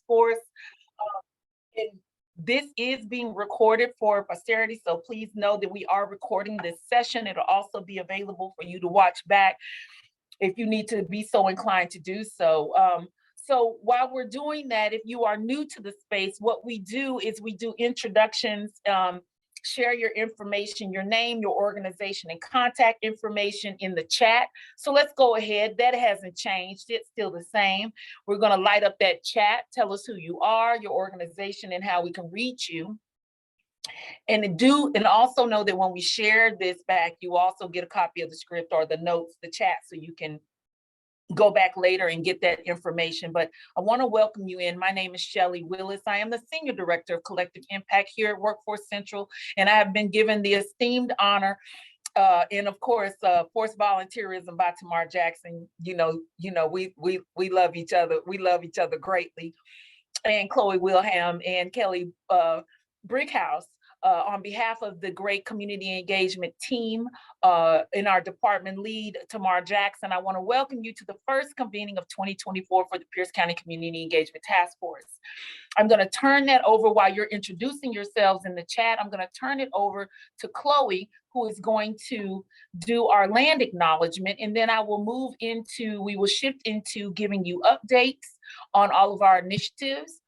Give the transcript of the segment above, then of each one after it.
force. And this is being recorded for posterity, so please know that we are recording this session. It'll also be available for you to watch back if you need to be so inclined to do so. So while we're doing that, if you are new to the space, what we do is we do introductions, share your information, your name, your organization, and contact information in the chat. So let's go ahead. That hasn't changed. It's still the same. We're going to light up that chat. Tell us who you are, your organization, and how we can reach you. And also know that when we share this back, you also get a copy of the script or the notes, the chat, so you can go back later and get that information. But I want to welcome you in. My name is Shelly Willis. I am the Senior Director of Collective Impact here at Workforce Central, and I have been given the esteemed honor and of course, forced volunteerism by Tamar Jackson. We love each other. We love each other greatly. And Chloe Wilhelm and Kelly Brickhouse. On behalf of the great community engagement team in our department lead, Tamar Jackson, I want to welcome you to the first convening of 2024 for the Pierce County Community Engagement Task Force. I'm going to turn that over while you're introducing yourselves in the chat. I'm going to turn it over to Chloe, who is going to do our land acknowledgement, and then we will shift into giving you updates on all of our initiatives.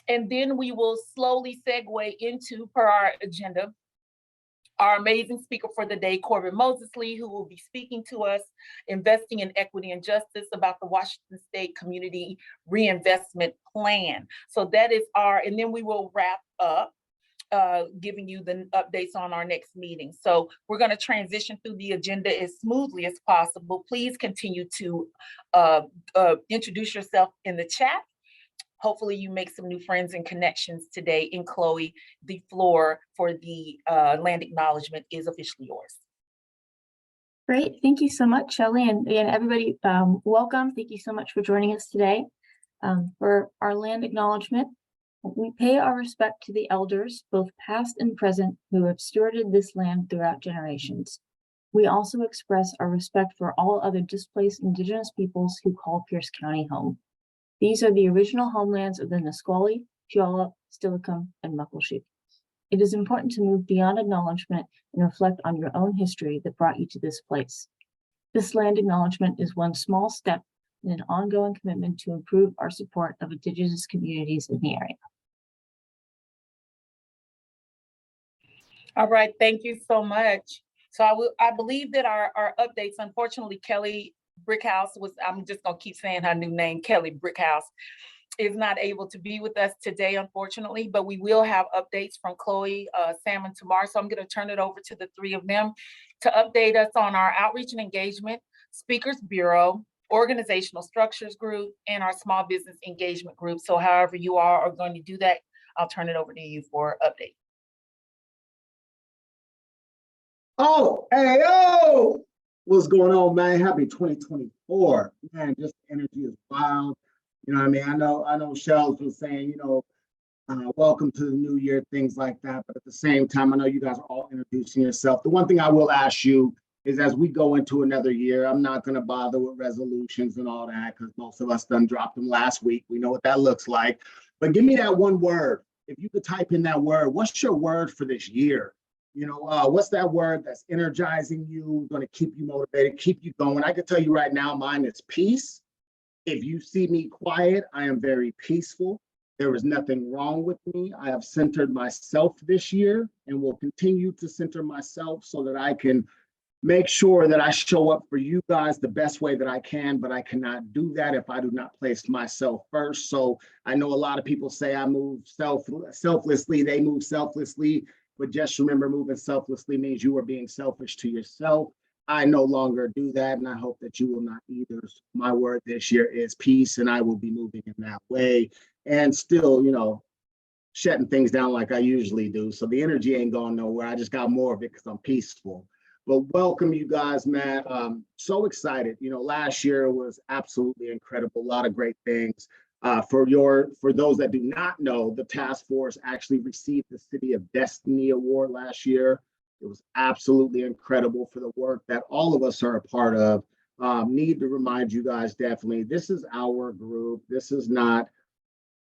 And then we will slowly segue into, per our agenda, our amazing speaker for the day, Korbett Mosesley, who will be speaking to us, investing in equity and justice, about the Washington State Community Reinvestment Plan. So that is and then we will wrap up giving you the updates on our next meeting. So we're going to transition through the agenda as smoothly as possible. Please continue to introduce yourself in the chat. Hopefully you make some new friends and connections today. And Chloe, the floor for the land acknowledgement is officially yours. Great, thank you so much, Shelly, and everybody, welcome. Thank you so much for joining us today. For our land acknowledgement, we pay our respect to the elders, both past and present, who have stewarded this land throughout generations. We also express our respect for all other displaced Indigenous peoples who call Pierce County home. These are the original homelands of the Nisqually, Puyallup, Steilacoom, and Muckleshoot. It is important to move beyond acknowledgement and reflect on your own history that brought you to this place. This land acknowledgement is one small step in an ongoing commitment to improve our support of Indigenous communities in the area. All right, thank you so much. So I believe that our updates, unfortunately, Kelly Brickhouse I'm just gonna keep saying her new name, Kelly Brickhouse, is not able to be with us today, unfortunately, but we will have updates from Chloe, Sam, and Tamar. So I'm gonna turn it over to the three of them to update us on our outreach and engagement, Speakers Bureau, Organizational Structures Group, and our Small Business Engagement Group. So however you are going to do that, I'll turn it over to you for update. Oh, hey, yo! What's going on, man? Happy 2024. Man, just the energy is wild. You know what I mean? I know Shells was saying, welcome to the new year, things like that. But at the same time, I know you guys are all introducing yourself. The one thing I will ask you is, as we go into another year, I'm not going to bother with resolutions and all that, because most of us done dropped them last week. We know what that looks like. But give me that one word. If you could type in that word, what's your word for this year? What's that word that's energizing you, going to keep you motivated, keep you going? I can tell you right now, mine is peace. If you see me quiet, I am very peaceful. There is nothing wrong with me. I have centered myself this year and will continue to center myself so that I can make sure that I show up for you guys the best way that I can, but I cannot do that if I do not place myself first. So I know a lot of people say I move selflessly, they move selflessly. But just remember, moving selflessly means you are being selfish to yourself. I no longer do that, and I hope that you will not either. My word this year is peace, and I will be moving in that way. And still, shutting things down like I usually do. So the energy ain't going nowhere. I just got more of it because I'm peaceful. But welcome, you guys, man. So excited. Last year was absolutely incredible. A lot of great things. For those that do not know, the task force actually received the City of Destiny Award last year. It was absolutely incredible for the work that all of us are a part of. Need to remind you guys, definitely, this is our group. This is not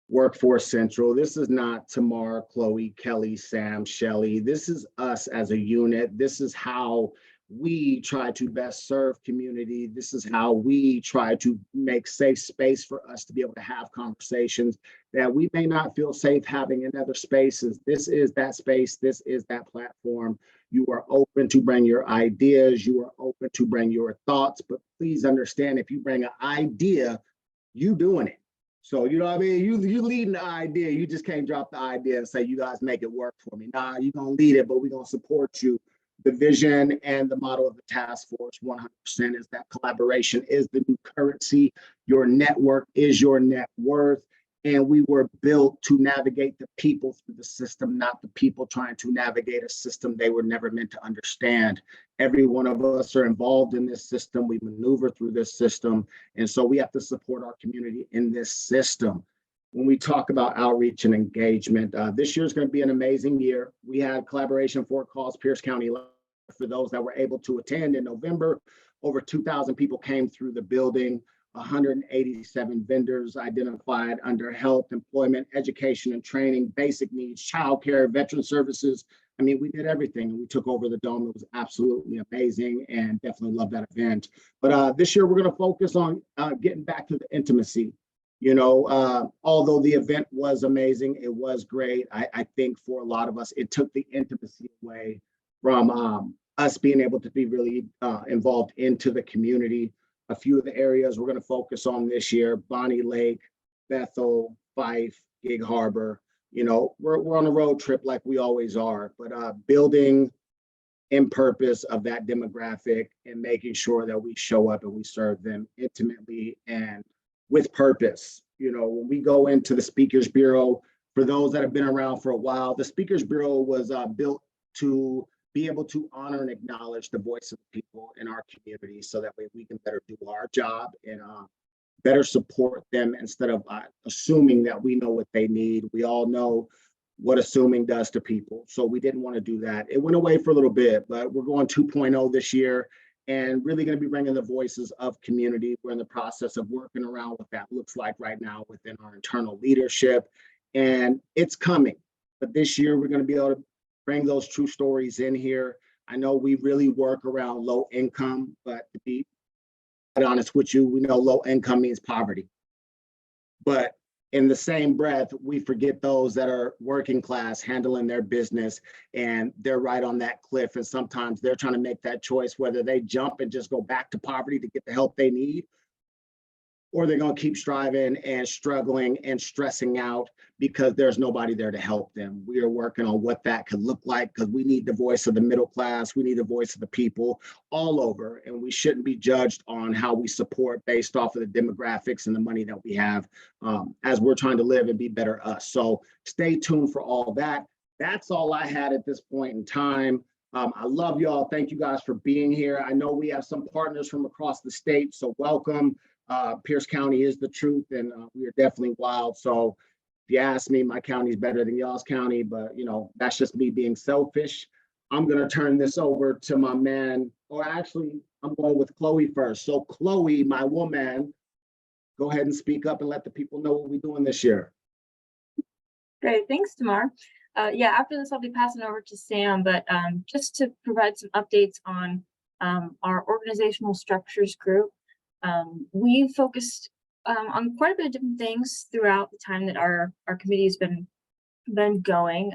Workforce Central. This is not Tamar, Chloe, Kelly, Sam, Shelly. This is us as a unit. This is how we try to best serve community. This is how we try to make safe space for us to be able to have conversations that we may not feel safe having in other spaces. This is that space. This is that platform. You are open to bring your ideas. You are open to bring your thoughts, but please understand, if you bring an idea, you doing it. So, you know what I mean? You leading the idea. You just can't drop the idea and say, you guys make it work for me. Nah, you're going to lead it, but we're going to support you. The vision and the model of the task force 100% is that collaboration is the new currency. Your network is your net worth. And we were built to navigate the people through the system, not the people trying to navigate a system they were never meant to understand. Every one of us are involved in this system. We maneuver through this system. And so we have to support our community in this system. When we talk about outreach and engagement, this year is going to be an amazing year. We had collaboration for Cause Pierce County. For those that were able to attend in November, over 2,000 people came through the building. 187 vendors identified under health, employment, education and training, basic needs, childcare, veteran services. I mean, we did everything. We took over the dome. It was absolutely amazing and definitely love that event. But this year, we're going to focus on getting back to the intimacy. You know, although the event was amazing, it was great. I think for a lot of us, it took the intimacy away from us being able to be really involved into the community. A few of the areas we're going to focus on this year: Bonnie Lake, Bethel, Fife, Gig Harbor. You know, we're on a road trip like we always are, but building in purpose of that demographic and making sure that we show up and we serve them intimately and with purpose. You know, when we go into the Speakers Bureau, for those that have been around for a while, the Speakers Bureau was built to be able to honor and acknowledge the voice of the people in our community so that way we can better do our job and better support them instead of assuming that we know what they need. We all know what assuming does to people. So we didn't want to do that. It went away for a little bit, but we're going 2.0 this year and really going to be bringing the voices of community. We're in the process of working around what that looks like right now within our internal leadership, and it's coming. But this year we're going to be able to bring those true stories in here. I know we really work around low income, but to be honest with you, we know low income means poverty. But in the same breath, we forget those that are working class, handling their business, and they're right on that cliff. And sometimes they're trying to make that choice, whether they jump and just go back to poverty to get the help they need, or they're going to keep striving and struggling and stressing out because there's nobody there to help them. We are working on what that could look like because we need the voice of the middle class. We need the voice of the people all over, and we shouldn't be judged on how we support based off of the demographics and the money that we have as we're trying to live and be better us. So stay tuned for all that. That's all I had at this point in time. I love y'all. Thank you guys for being here. I know we have some partners from across the state, so welcome. Pierce County is the truth, and we are definitely wild. So if you ask me, my county is better than y'all's county, but you know, that's just me being selfish. I'm going to turn this over to my man, or actually I'm going with Chloe first. So Chloe, my woman, go ahead and speak up and let the people know what we're doing this year. Great, thanks, Tamar. Yeah, after this, I'll be passing over to Sam, but just to provide some updates on our organizational structures group. We focused on quite a bit of different things throughout the time that our committee has been going.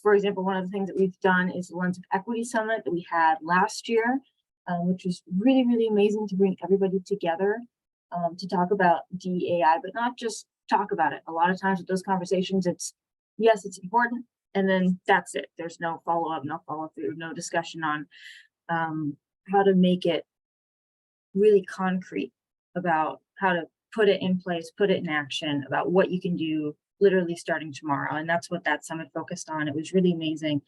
For example, one of the things that we've done is the Lens of Equity Summit that we had last year, which was really, really amazing to bring everybody together to talk about DEI, but not just talk about it. A lot of times with those conversations, it's, yes, it's important, and then that's it. There's no follow-up, no follow-through, no discussion on how to make it really concrete about how to put it in place, put it in action, about what you can do literally starting tomorrow. And that's what that summit focused on. It was really amazing.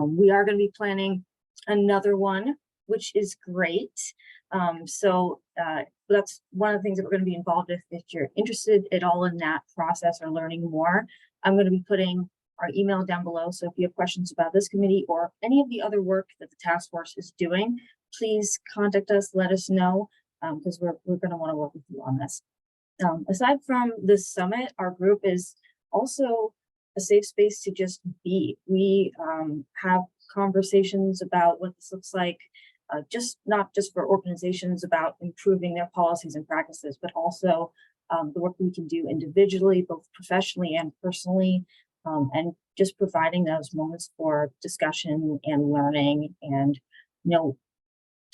We are going to be planning another one, which is great. So that's one of the things that we're going to be involved with. If you're interested at all in that process or learning more, I'm going to be putting our email down below. So if you have questions about this committee or any of the other work that the task force is doing, please contact us, let us know, because we're going to want to work with you on this. Aside from this summit, our group is also a safe space to just be. We have conversations about what this looks like, not just for organizations about improving their policies and practices, but also the work we can do individually, both professionally and personally, and just providing those moments for discussion and learning and,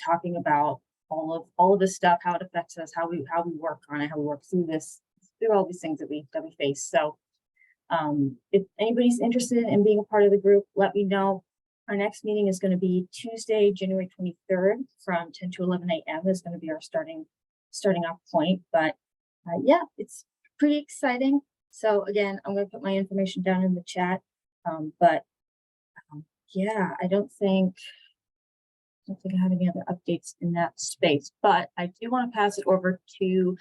talking about all of this stuff, how it affects us, how we work on it, how we work through all these things that we face. So if anybody's interested in being a part of the group, let me know. Our next meeting is going to be Tuesday, January 23rd from 10 to 11 a.m. is going to be our starting off point. But yeah, it's pretty exciting. So again, I'm going to put my information down in the chat. Yeah, I don't think I have any other updates in that space, but I do want to pass it over to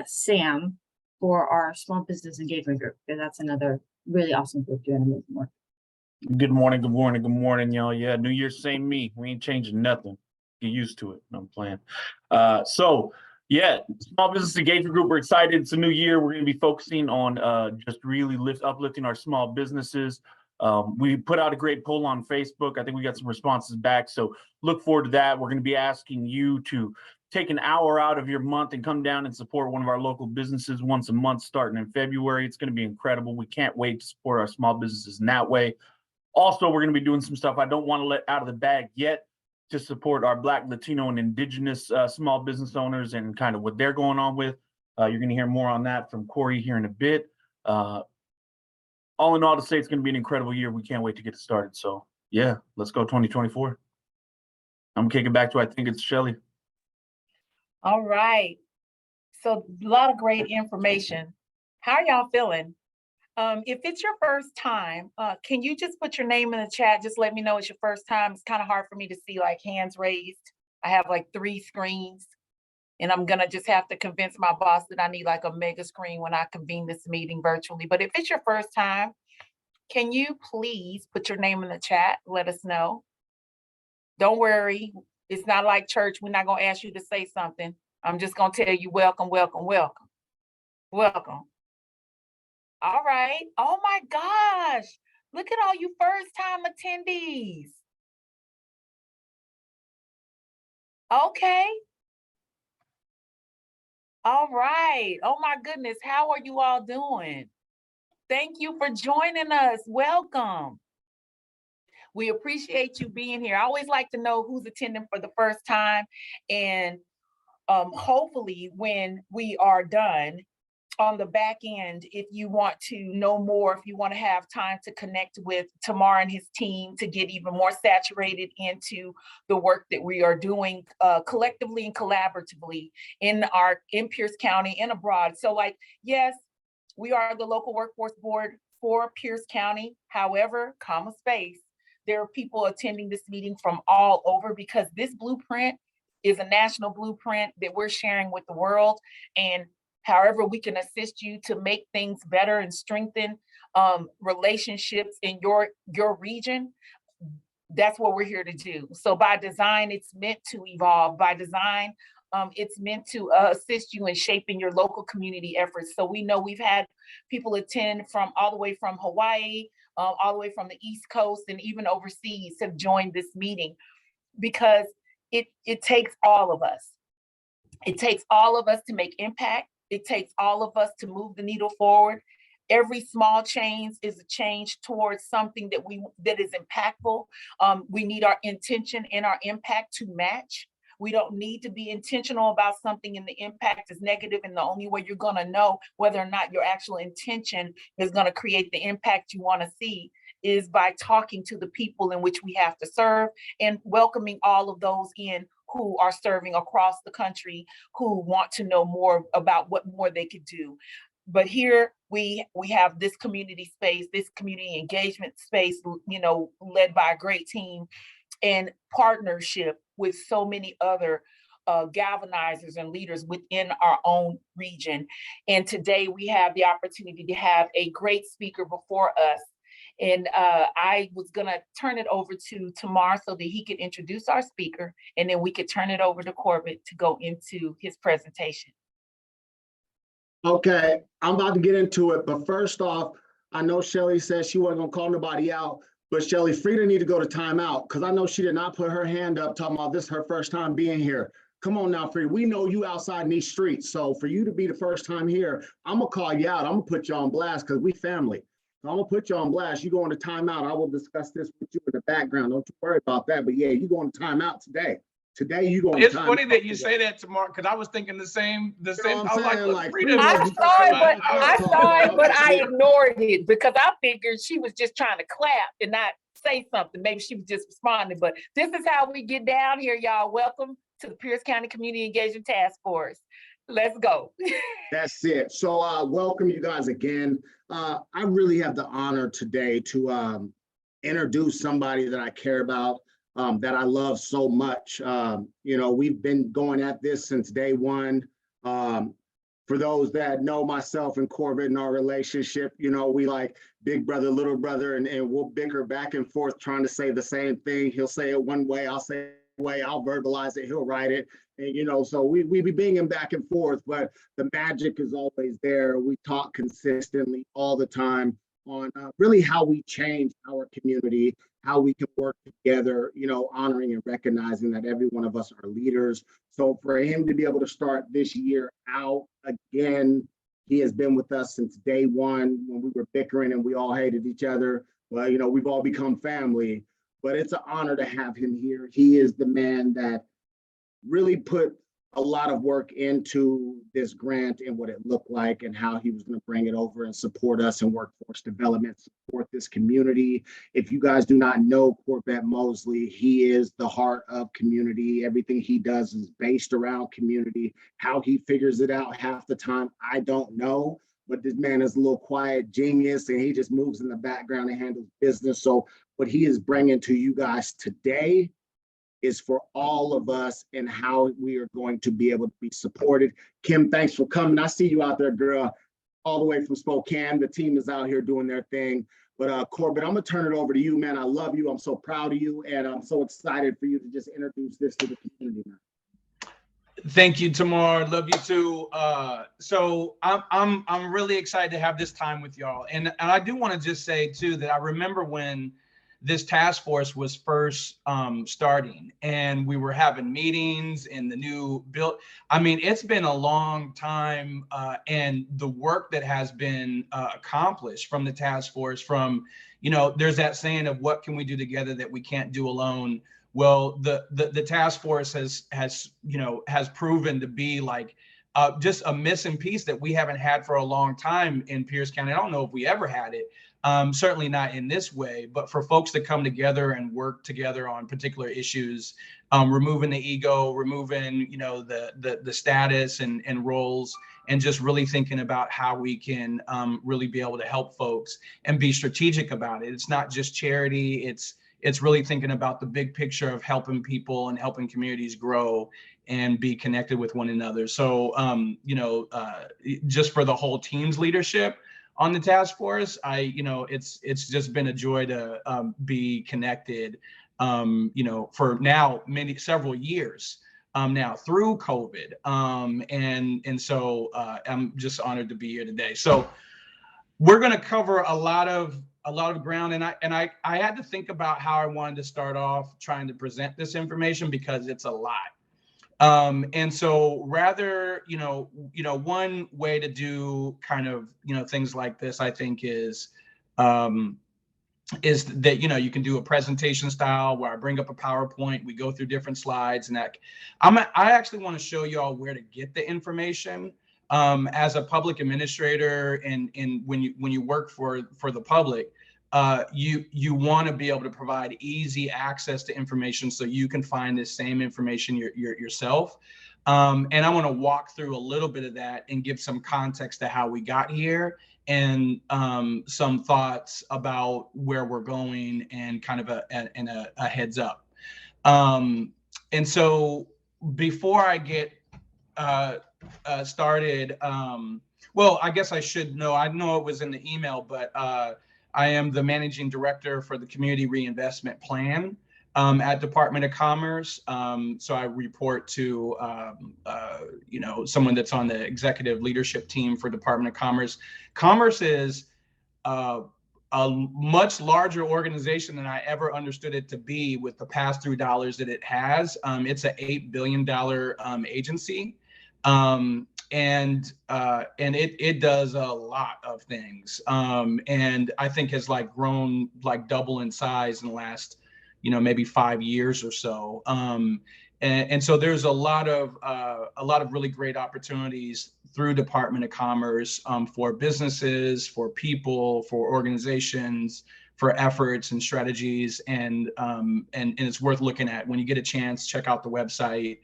Sam for our small business engagement group, because that's another really awesome group doing amazing work. Good morning, y'all. Yeah, New Year's, same me. We ain't changing nothing. Get used to it. No, I'm playing. So yeah, small business engagement group. We're excited. It's a new year. We're going to be focusing on just really uplifting our small businesses. We put out a great poll on Facebook. I think we got some responses back. So look forward to that. We're going to be asking you to take an hour out of your month and come down and support one of our local businesses once a month starting in February. It's going to be incredible. We can't wait to support our small businesses in that way. Also, we're going to be doing some stuff I don't want to let out of the bag yet to support our Black, Latino, and Indigenous small business owners and kind of what they're going on with. You're going to hear more on that from Corey here in a bit. All in all, to say it's going to be an incredible year. We can't wait to get it started. So yeah, let's go 2024. I'm kicking back to, I think it's Shelly. All right. So a lot of great information. How are y'all feeling? If it's your first time, can you just put your name in the chat? Just let me know it's your first time. It's kind of hard for me to see like hands raised. I have like 3 screens, and I'm gonna just have to convince my boss that I need like a mega screen when I convene this meeting virtually. But if it's your first time, can you please put your name in the chat? Let us know. Don't worry. It's not like church. We're not gonna ask you to say something. I'm just gonna tell you welcome, welcome, welcome, welcome. All right. Oh my gosh. Look at all you first time attendees. Okay. All right. Oh my goodness. How are you all doing? Thank you for joining us. Welcome. We appreciate you being here. I always like to know who's attending for the first time. And hopefully when we are done, on the back end, if you want to know more, if you want to have time to connect with Tamar and his team to get even more saturated into the work that we are doing collectively and collaboratively in Pierce County and abroad. So like, yes, we are the local workforce board for Pierce County. However, there are people attending this meeting from all over, because this blueprint is a national blueprint that we're sharing with the world. And however we can assist you to make things better and strengthen relationships in your region, that's what we're here to do. So by design, it's meant to evolve. By design, it's meant to assist you in shaping your local community efforts. So we know we've had people attend from all the way from Hawaii, all the way from the East Coast, and even overseas have joined this meeting, because it takes all of us. It takes all of us to make impact. It takes all of us to move the needle forward. Every small change is a change towards something that is impactful. We need our intention and our impact to match. We don't need to be intentional about something and the impact is negative, and the only way you're going to know whether or not your actual intention is going to create the impact you want to see is by talking to the people in which we have to serve and welcoming all of those in who are serving across the country, who want to know more about what more they could do. But here we have this community space, this community engagement space, led by a great team and partnership with so many other galvanizers and leaders within our own region. And today we have the opportunity to have a great speaker before us. And I was gonna turn it over to Tamar so that he could introduce our speaker, and then we could turn it over to Korbett to go into his presentation. Okay, I'm about to get into it, but first off, I know Shelly said she wasn't gonna call nobody out, but Shelly, Frida need to go to timeout because I know she did not put her hand up talking about this her first time being here. Come on now, Frida. We know you outside in these streets, so for you to be the first time here, I'm gonna call you out. I'm gonna put you on blast because we family. So I'm gonna put you on blast. You go into timeout. I will discuss this with you in the background. Don't you worry about that. But yeah, you going to timeout today. Today you going. It's funny that you say that, Tamar, because I was thinking the same. You know what I was I'm saying? like, Like, Frida. I Freedom- I saw it, but I Yeah. ignored it because I figured she was just trying to clap and not say something. Maybe she was just responding, but this is how we get down here, y'all. Welcome to the Pierce County Community Engagement Task Force. Let's go. That's it. So welcome you guys again. I really have the honor today to introduce somebody that I care about, that I love so much. You know, we've been going at this since day one. For those that know myself and Korbett and our relationship, you know, we like big brother, little brother, and we'll bicker back and forth trying to say the same thing. He'll say it one way, I'll say it way, I'll verbalize it, he'll write it. And, you know, so we be binging back and forth, but the magic is always there. We talk consistently all the time on really how we change our community, how we can work together, you know, honoring and recognizing that every one of us are leaders. So for him to be able to start this year out again, he has been with us since day one when we were bickering and we all hated each other. Well, you know, we've all become family, but it's an honor to have him here. He is the man that really put a lot of work into this grant and what it looked like and how he was going to bring it over and support us in workforce development, support this community. If you guys do not know Korbett Mosley, he is the heart of community. Everything he does is based around community. How he figures it out half the time, I don't know. But this man is a little quiet genius and he just moves in the background and handles business. So what he is bringing to you guys today is for all of us and how we are going to be able to be supported. Kim, thanks for coming. I see you out there, girl, all the way from Spokane. The team is out here doing their thing. But Korbett, I'm gonna turn it over to you, man. I love you. I'm so proud of you. And I'm so excited for you to just introduce this to the community, man. Thank you, Tamar. Love you too. So I'm really excited to have this time with y'all. And I do want to just say too that I remember when this task force was first starting and we were having meetings in the new build. I mean, it's been a long time and the work that has been accomplished from the task force from, you know, there's that saying of what can we do together that we can't do alone. Well, the task force has proven to be like just a missing piece that we haven't had for a long time in Pierce County. I don't know if we ever had it. Certainly not in this way, but for folks to come together and work together on particular issues, removing the ego, removing, you know, the status and roles, and just really thinking about how we can really be able to help folks and be strategic about it. It's not just charity. It's really thinking about the big picture of helping people and helping communities grow and be connected with one another. So, just for the whole team's leadership on the task force, it's just been a joy to be connected, for now several years now through COVID, and so I'm just honored to be here today. So we're going to cover a lot of ground, and I had to think about how I wanted to start off trying to present this information because it's a lot. And so rather, one way to do kind of, things like this, I think is that, you can do a presentation style where I bring up a PowerPoint, we go through different slides, and I actually want to show you all where to get the information. As a public administrator and when you work for the public, you want to be able to provide easy access to information so you can find this same information yourself. And I want to walk through a little bit of that and give some context to how we got here and some thoughts about where we're going and kind of a heads up. And so before I get started, well, I guess I should know. I know it was in the email, but I am the managing director for the Community Reinvestment Plan. at Department of Commerce. So I report to, someone that's on the executive leadership team for Department of Commerce. Commerce is a much larger organization than I ever understood it to be with the pass-through dollars that it has. It's an $8 billion agency. And it does a lot of things. And I think has like grown like double in size in the last, maybe 5 years or so. And so there's a lot of really great opportunities through Department of Commerce for businesses, for people, for organizations, for efforts and strategies, and it's worth looking at. When you get a chance, check out the website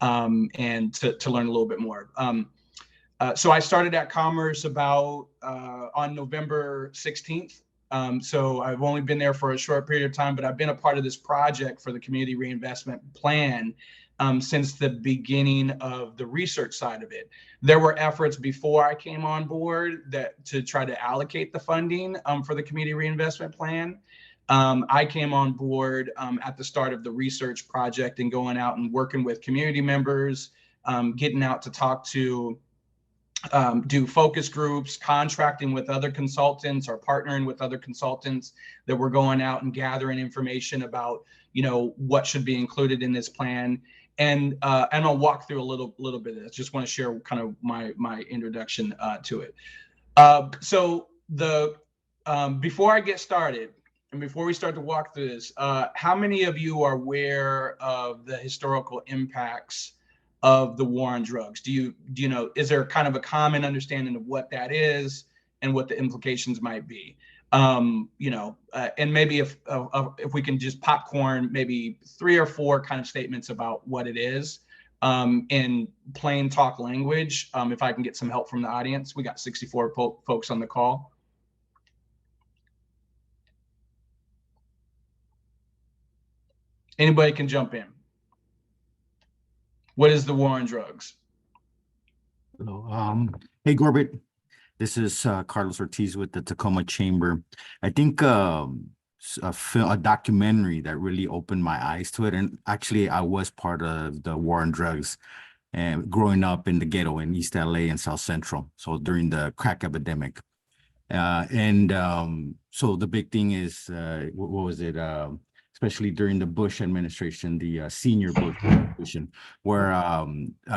and to learn a little bit more. So I started at Commerce about on November 16th. So I've only been there for a short period of time, but I've been a part of this project for the Community Reinvestment Plan since the beginning of the research side of it. There were efforts before I came on board to try to allocate the funding for the Community Reinvestment Plan. I came on board at the start of the research project and going out and working with community members, getting out to talk to do focus groups, contracting with other consultants or partnering with other consultants that were going out and gathering information about, what should be included in this plan. And I'll walk through a little bit of this. Just want to share kind of my introduction to it. So before I get started, and before we start to walk through this, how many of you are aware of the historical impacts of the war on drugs? Do you know, is there kind of a common understanding of what that is and what the implications might be? And maybe if we can just popcorn maybe 3 or 4 kind of statements about what it is in plain talk language, if I can get some help from the audience. We got 64 folks on the call. Anybody can jump in. What is the war on drugs? Hello. Hey, Korbett. This is Carlos Ortiz with the Tacoma Chamber. I think a documentary that really opened my eyes to it. And actually, I was part of the war on drugs and growing up in the ghetto in East LA and South Central. So during the crack epidemic. So the big thing is, what was it? Especially during the Bush administration, the senior Bush administration, where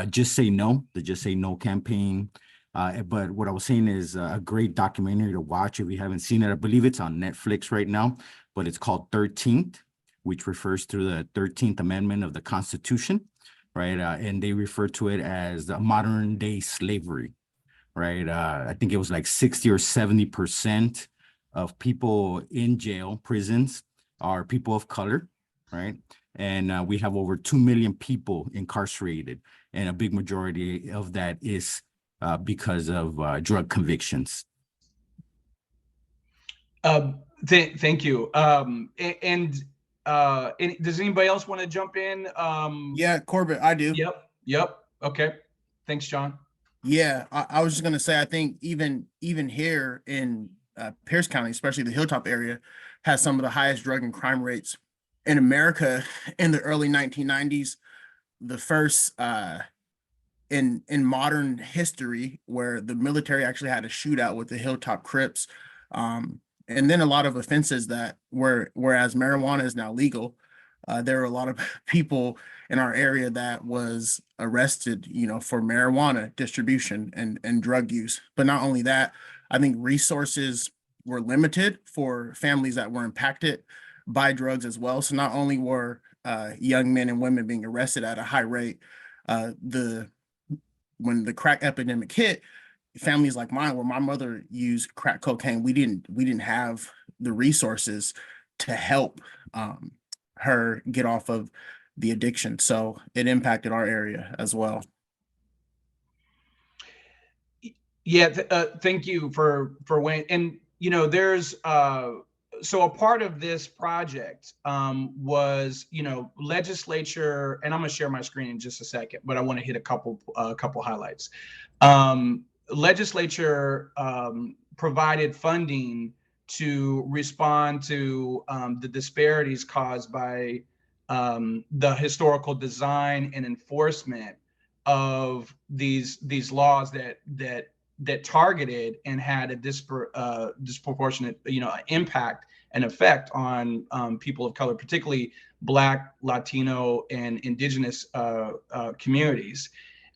Just Say No, the Just Say No campaign. But what I was saying is a great documentary to watch if you haven't seen it. I believe it's on Netflix right now, but it's called 13th, which refers to the 13th Amendment of the Constitution, right? And they refer to it as the modern day slavery, right? I think it was like 60 or 70% of people in jail, prisons, are people of color, right? And we have over 2 million people incarcerated, and a big majority of that is because of drug convictions. Thank you. And does anybody else want to jump in? Yeah, Korbett, I do. Yep. Okay. Thanks, John. Yeah, I was just gonna say, I think even here in Pierce County, especially the Hilltop area, has some of the highest drug and crime rates in America in the early 1990s. The first in modern history where the military actually had a shootout with the Hilltop Crips. And then a lot of offenses that whereas marijuana is now legal, there are a lot of people in our area that was arrested, for marijuana distribution and drug use. But not only that, I think resources were limited for families that were impacted by drugs as well. So not only were young men and women being arrested at a high rate, when the crack epidemic hit, families like mine, where my mother used crack cocaine, we didn't have the resources to help her get off of the addiction. So it impacted our area as well. Yeah, thank you for Wayne. And there's so a part of this project was legislature, and I'm gonna share my screen in just a second, but I want to hit a couple highlights. Legislature provided funding to respond to the disparities caused by the historical design and enforcement of these laws that targeted and had a disproportionate, impact and effect on people of color, particularly Black, Latino, and Indigenous communities.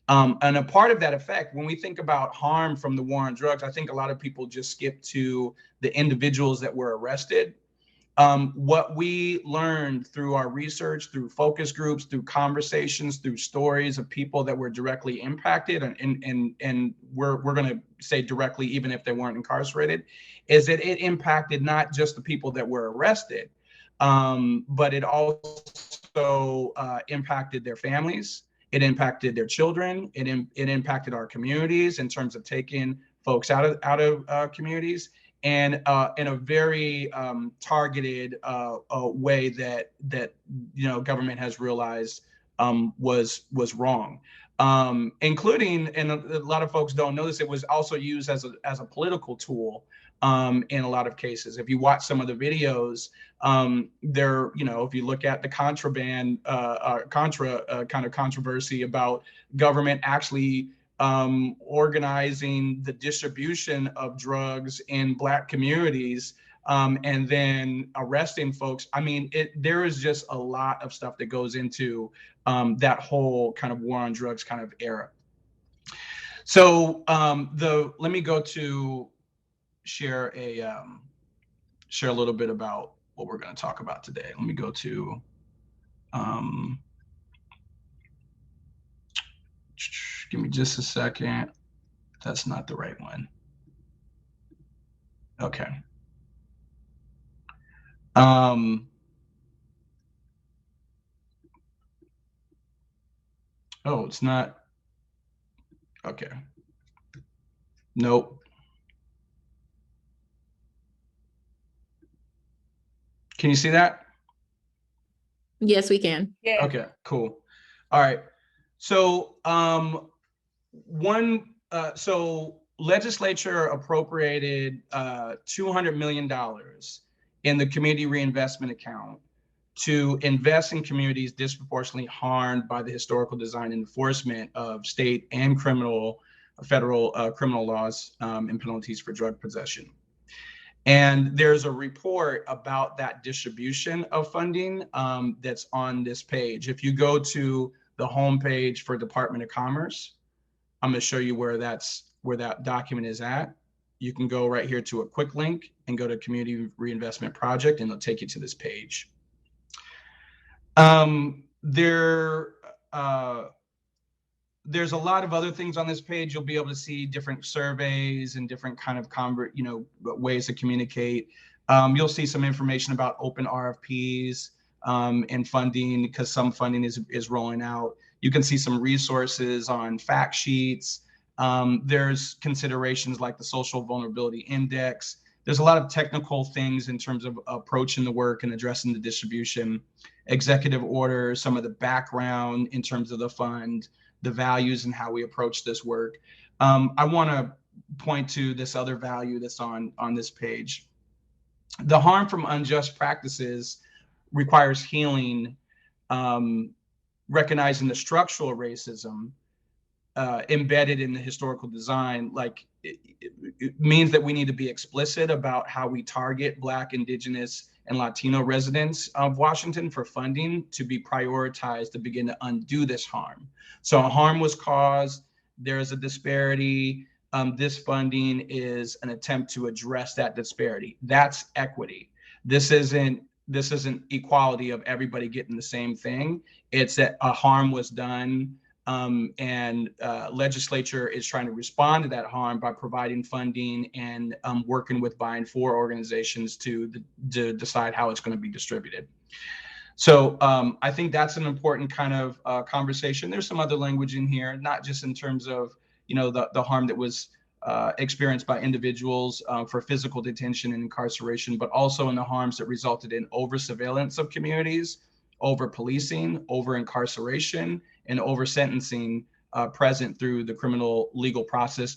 And a part of that effect, when we think about harm from the war on drugs, I think a lot of people just skip to the individuals that were arrested. What we learned through our research, through focus groups, through conversations, through stories of people that were directly impacted, and we're going to say directly, even if they weren't incarcerated, is that it impacted not just the people that were arrested, but it also impacted their families. It impacted their children. It impacted our communities in terms of taking folks out of communities. And in a very targeted way that government has realized was wrong, including, and a lot of folks don't know this, it was also used as a political tool in a lot of cases. If you watch some of the videos, there, if you look at the contraband, Contra kind of controversy about government actually organizing the distribution of drugs in Black communities, and then arresting folks. I mean, there is just a lot of stuff that goes into that whole kind of war on drugs kind of era. So let me go to share a little bit about what we're going to talk about today. Let me go to give me just a second. That's not the right one. Okay. Oh, it's not. Okay. Nope. Can you see that? Yes, we can. Yeah. Okay, cool. All right. So so legislature appropriated $200 million in the community reinvestment account to invest in communities disproportionately harmed by the historical design and enforcement of state and federal criminal laws and penalties for drug possession. And there's a report about that distribution of funding that's on this page. If you go to the homepage for Department of Commerce, I'm going to show you where that document is at. You can go right here to a quick link and go to Community Reinvestment Project, and it'll take you to this page. There's a lot of other things on this page. You'll be able to see different surveys and different kind of ways to communicate. You'll see some information about open RFPs and funding, because some funding is rolling out. You can see some resources on fact sheets. There's considerations like the Social Vulnerability Index. There's a lot of technical things in terms of approaching the work and addressing the distribution, executive orders, some of the background in terms of the fund, the values and how we approach this work. I want to point to this other value that's on this page. The harm from unjust practices requires healing, recognizing the structural racism embedded in the historical design. Like it means that we need to be explicit about how we target Black, Indigenous, and Latino residents of Washington for funding to be prioritized to begin to undo this harm. So a harm was caused, there is a disparity. This funding is an attempt to address that disparity. That's equity. This isn't equality of everybody getting the same thing. It's that a harm was done, and legislature is trying to respond to that harm by providing funding and working with by and for organizations to decide how it's going to be distributed. So I think that's an important kind of conversation. There's some other language in here, not just in terms of the harm that was experienced by individuals for physical detention and incarceration, but also in the harms that resulted in over surveillance of communities, over policing, over incarceration, and over sentencing present through the criminal legal process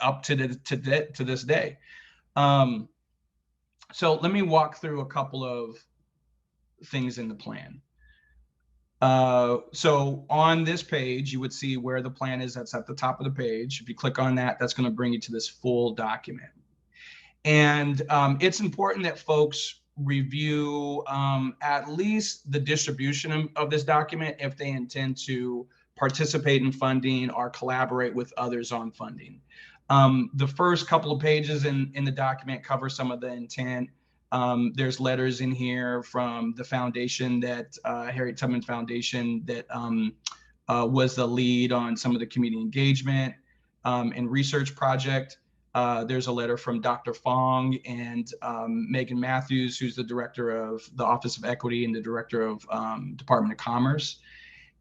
up to this day. So let me walk through a couple of things in the plan. So on this page, you would see where the plan is. That's at the top of the page. If you click on that, that's going to bring you to this full document. And it's important that folks review at least the distribution of this document if they intend to participate in funding or collaborate with others on funding. The first couple of pages in the document cover some of the intent. There's letters in here from the foundation that Harriet Tubman Foundation that was the lead on some of the community engagement and research project. There's a letter from Dr. Fong and Megan Matthews, who's the director of the Office of Equity and the director of Department of Commerce.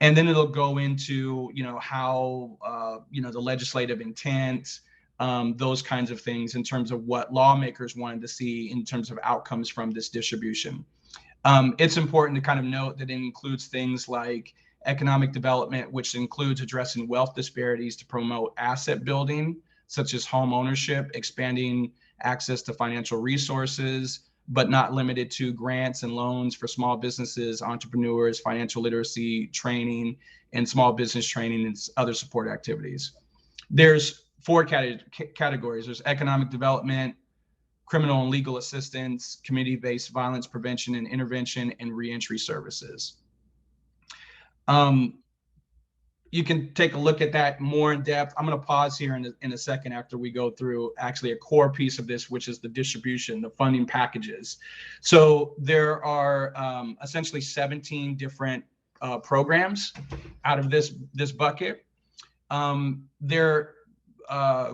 And then it'll go into, how, the legislative intent, those kinds of things in terms of what lawmakers wanted to see in terms of outcomes from this distribution. It's important to kind of note that it includes things like economic development, which includes addressing wealth disparities to promote asset building, such as home ownership, expanding access to financial resources, but not limited to grants and loans for small businesses, entrepreneurs, financial literacy training, and small business training and other support activities. There's 4 categories. There's economic development, criminal and legal assistance, community-based violence prevention and intervention, and reentry services. You can take a look at that more in depth. I'm going to pause here in a second after we go through actually a core piece of this, which is the distribution, the funding packages. So there are essentially 17 different programs out of this bucket. They're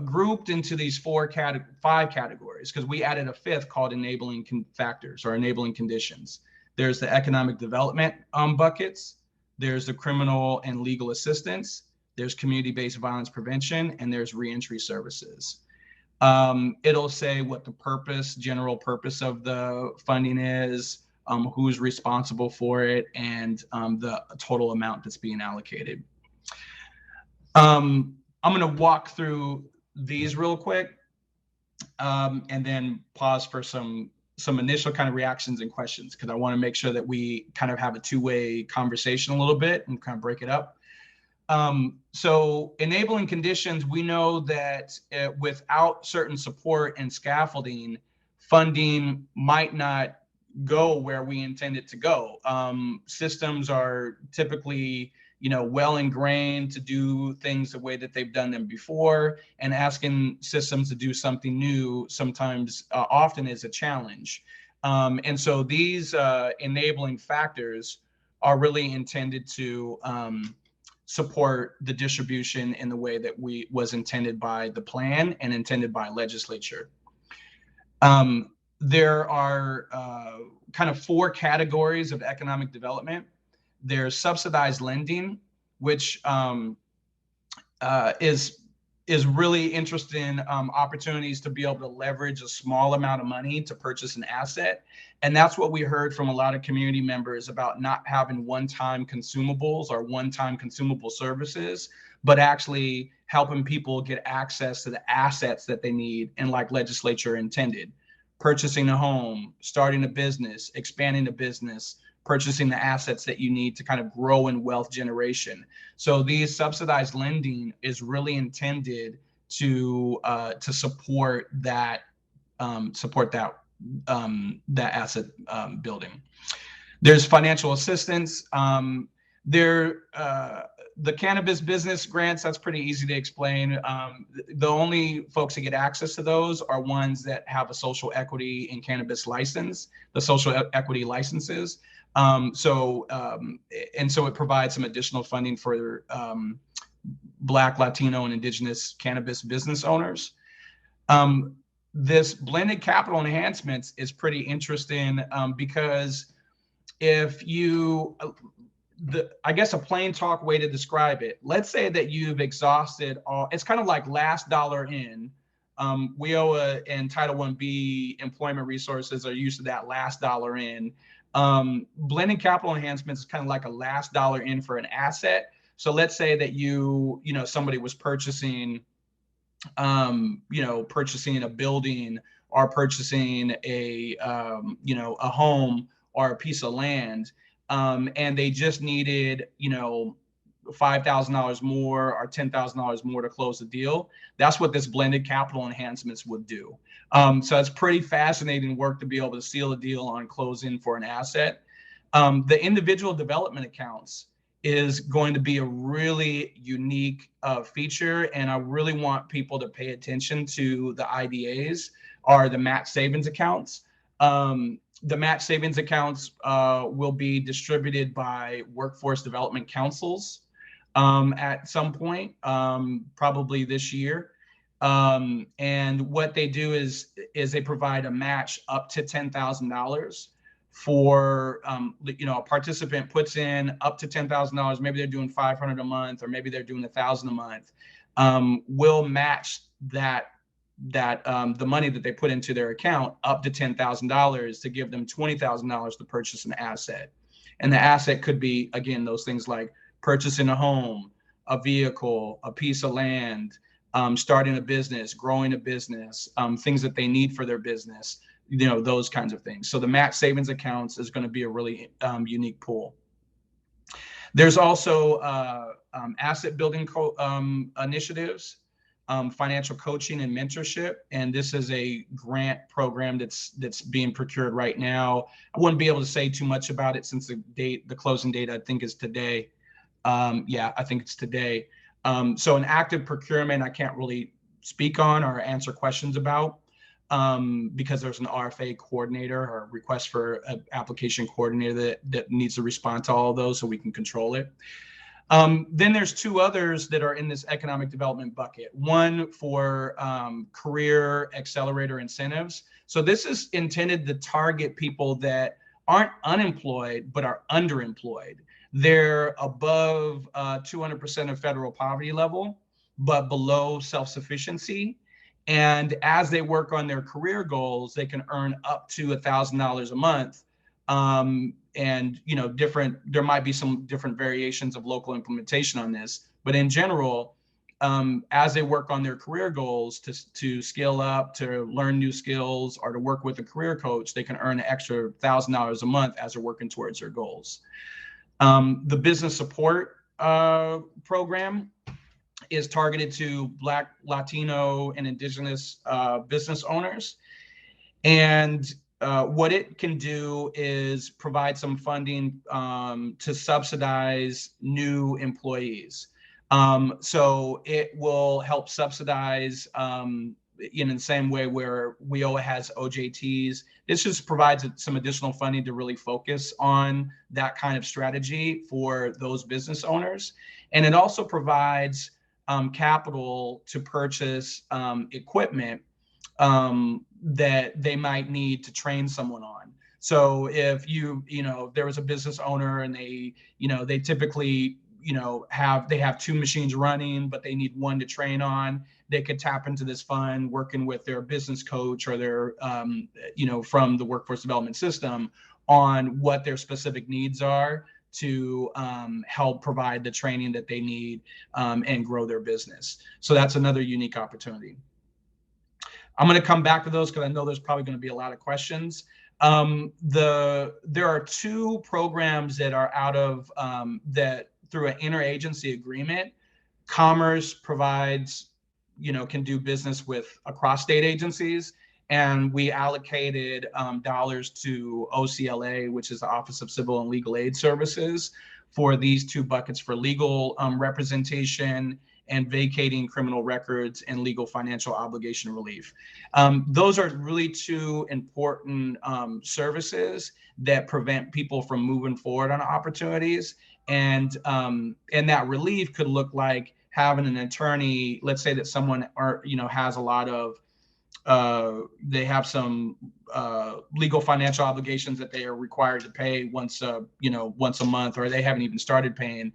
grouped into these 5 categories because we added a 5th called enabling factors or enabling conditions. There's the economic development buckets. There's the criminal and legal assistance, there's community-based violence prevention, and there's reentry services. It'll say what the general purpose of the funding is, who's responsible for it, and the total amount that's being allocated. I'm gonna walk through these real quick and then pause for some initial kind of reactions and questions, because I want to make sure that we kind of have a 2-way conversation a little bit and kind of break it up. So enabling conditions, we know that without certain support and scaffolding, funding might not go where we intend it to go. Systems are typically well ingrained to do things the way that they've done them before, and asking systems to do something new sometimes often is a challenge. And so these enabling factors are really intended to support the distribution in the way that was intended by the plan and intended by legislature. There are kind of 4 categories of economic development. There's subsidized lending, which is really interesting opportunities to be able to leverage a small amount of money to purchase an asset. And that's what we heard from a lot of community members about not having one-time consumables or one-time consumable services, but actually helping people get access to the assets that they need and like legislature intended. Purchasing a home, starting a business, expanding a business, purchasing the assets that you need to kind of grow in wealth generation. So these subsidized lending is really intended to support that that asset building. There's financial assistance. The cannabis business grants, that's pretty easy to explain. The only folks that get access to those are ones that have a social equity and cannabis license, the social equity licenses. So it provides some additional funding for Black, Latino, and Indigenous cannabis business owners. This blended capital enhancements is pretty interesting because if you, I guess a plain talk way to describe it, let's say that you've exhausted all, it's kind of like last dollar in. WIOA and Title I-B employment resources are used to that last dollar in. Blended capital enhancements is kind of like a last dollar in for an asset. So let's say that somebody was purchasing, purchasing a building or purchasing a home or a piece of land. and they just needed, $5,000 more or $10,000 more to close the deal. That's what this blended capital enhancements would do. So it's pretty fascinating work to be able to seal a deal on closing for an asset. The individual development accounts is going to be a really unique feature, and I really want people to pay attention to the IDAs, or the match savings accounts. The match savings accounts will be distributed by workforce development councils at some point, probably this year. And what they do is they provide a match up to $10,000 for, a participant puts in up to $10,000. Maybe they're doing 500 a month, or maybe they're doing 1,000 a month. We'll match that the money that they put into their account up to $10,000 to give them $20,000 to purchase an asset. And the asset could be, again, those things like purchasing a home, a vehicle, a piece of land, starting a business, growing a business, things that they need for their business, those kinds of things. So the match savings accounts is going to be a really unique pool. There's also asset building initiatives, financial coaching and mentorship. And this is a grant program that's being procured right now. I wouldn't be able to say too much about it since the closing date, I think, is today. I think it's today. So an active procurement, I can't really speak on or answer questions about, because there's an RFA coordinator, or request for an application coordinator that needs to respond to all of those so we can control it. Then there's two others that are in this economic development bucket. One for career accelerator incentives. So this is intended to target people that aren't unemployed, but are underemployed. They're above 200% of federal poverty level, but below self-sufficiency. And as they work on their career goals, they can earn up to $1,000 a month. And there might be some different variations of local implementation on this, but in general, as they work on their career goals to scale up, to learn new skills, or to work with a career coach, they can earn an extra $1,000 a month as they're working towards their goals. The business support program is targeted to Black, Latino, and Indigenous business owners. And what it can do is provide some funding to subsidize new employees. So it will help subsidize in the same way where WIOA has OJTs. This just provides some additional funding to really focus on that kind of strategy for those business owners. And it also provides capital to purchase equipment that they might need to train someone on. So if there was a business owner and they typically have two machines running, but they need one to train on, they could tap into this fund, working with their business coach or their from the workforce development system on what their specific needs are to help provide the training that they need and grow their business. So that's another unique opportunity. I'm going to come back to those because I know there's probably going to be a lot of questions. There are two programs that are out of that through an interagency agreement. Commerce provides, can do business with across state agencies. And we allocated dollars to OCLA, which is the Office of Civil and Legal Aid Services, for these two buckets for legal representation and vacating criminal records and legal financial obligation relief. Those are really two important services that prevent people from moving forward on opportunities. And that relief could look like having an attorney. Let's say that someone has a lot of they have some legal financial obligations that they are required to pay once a month, or they haven't even started paying.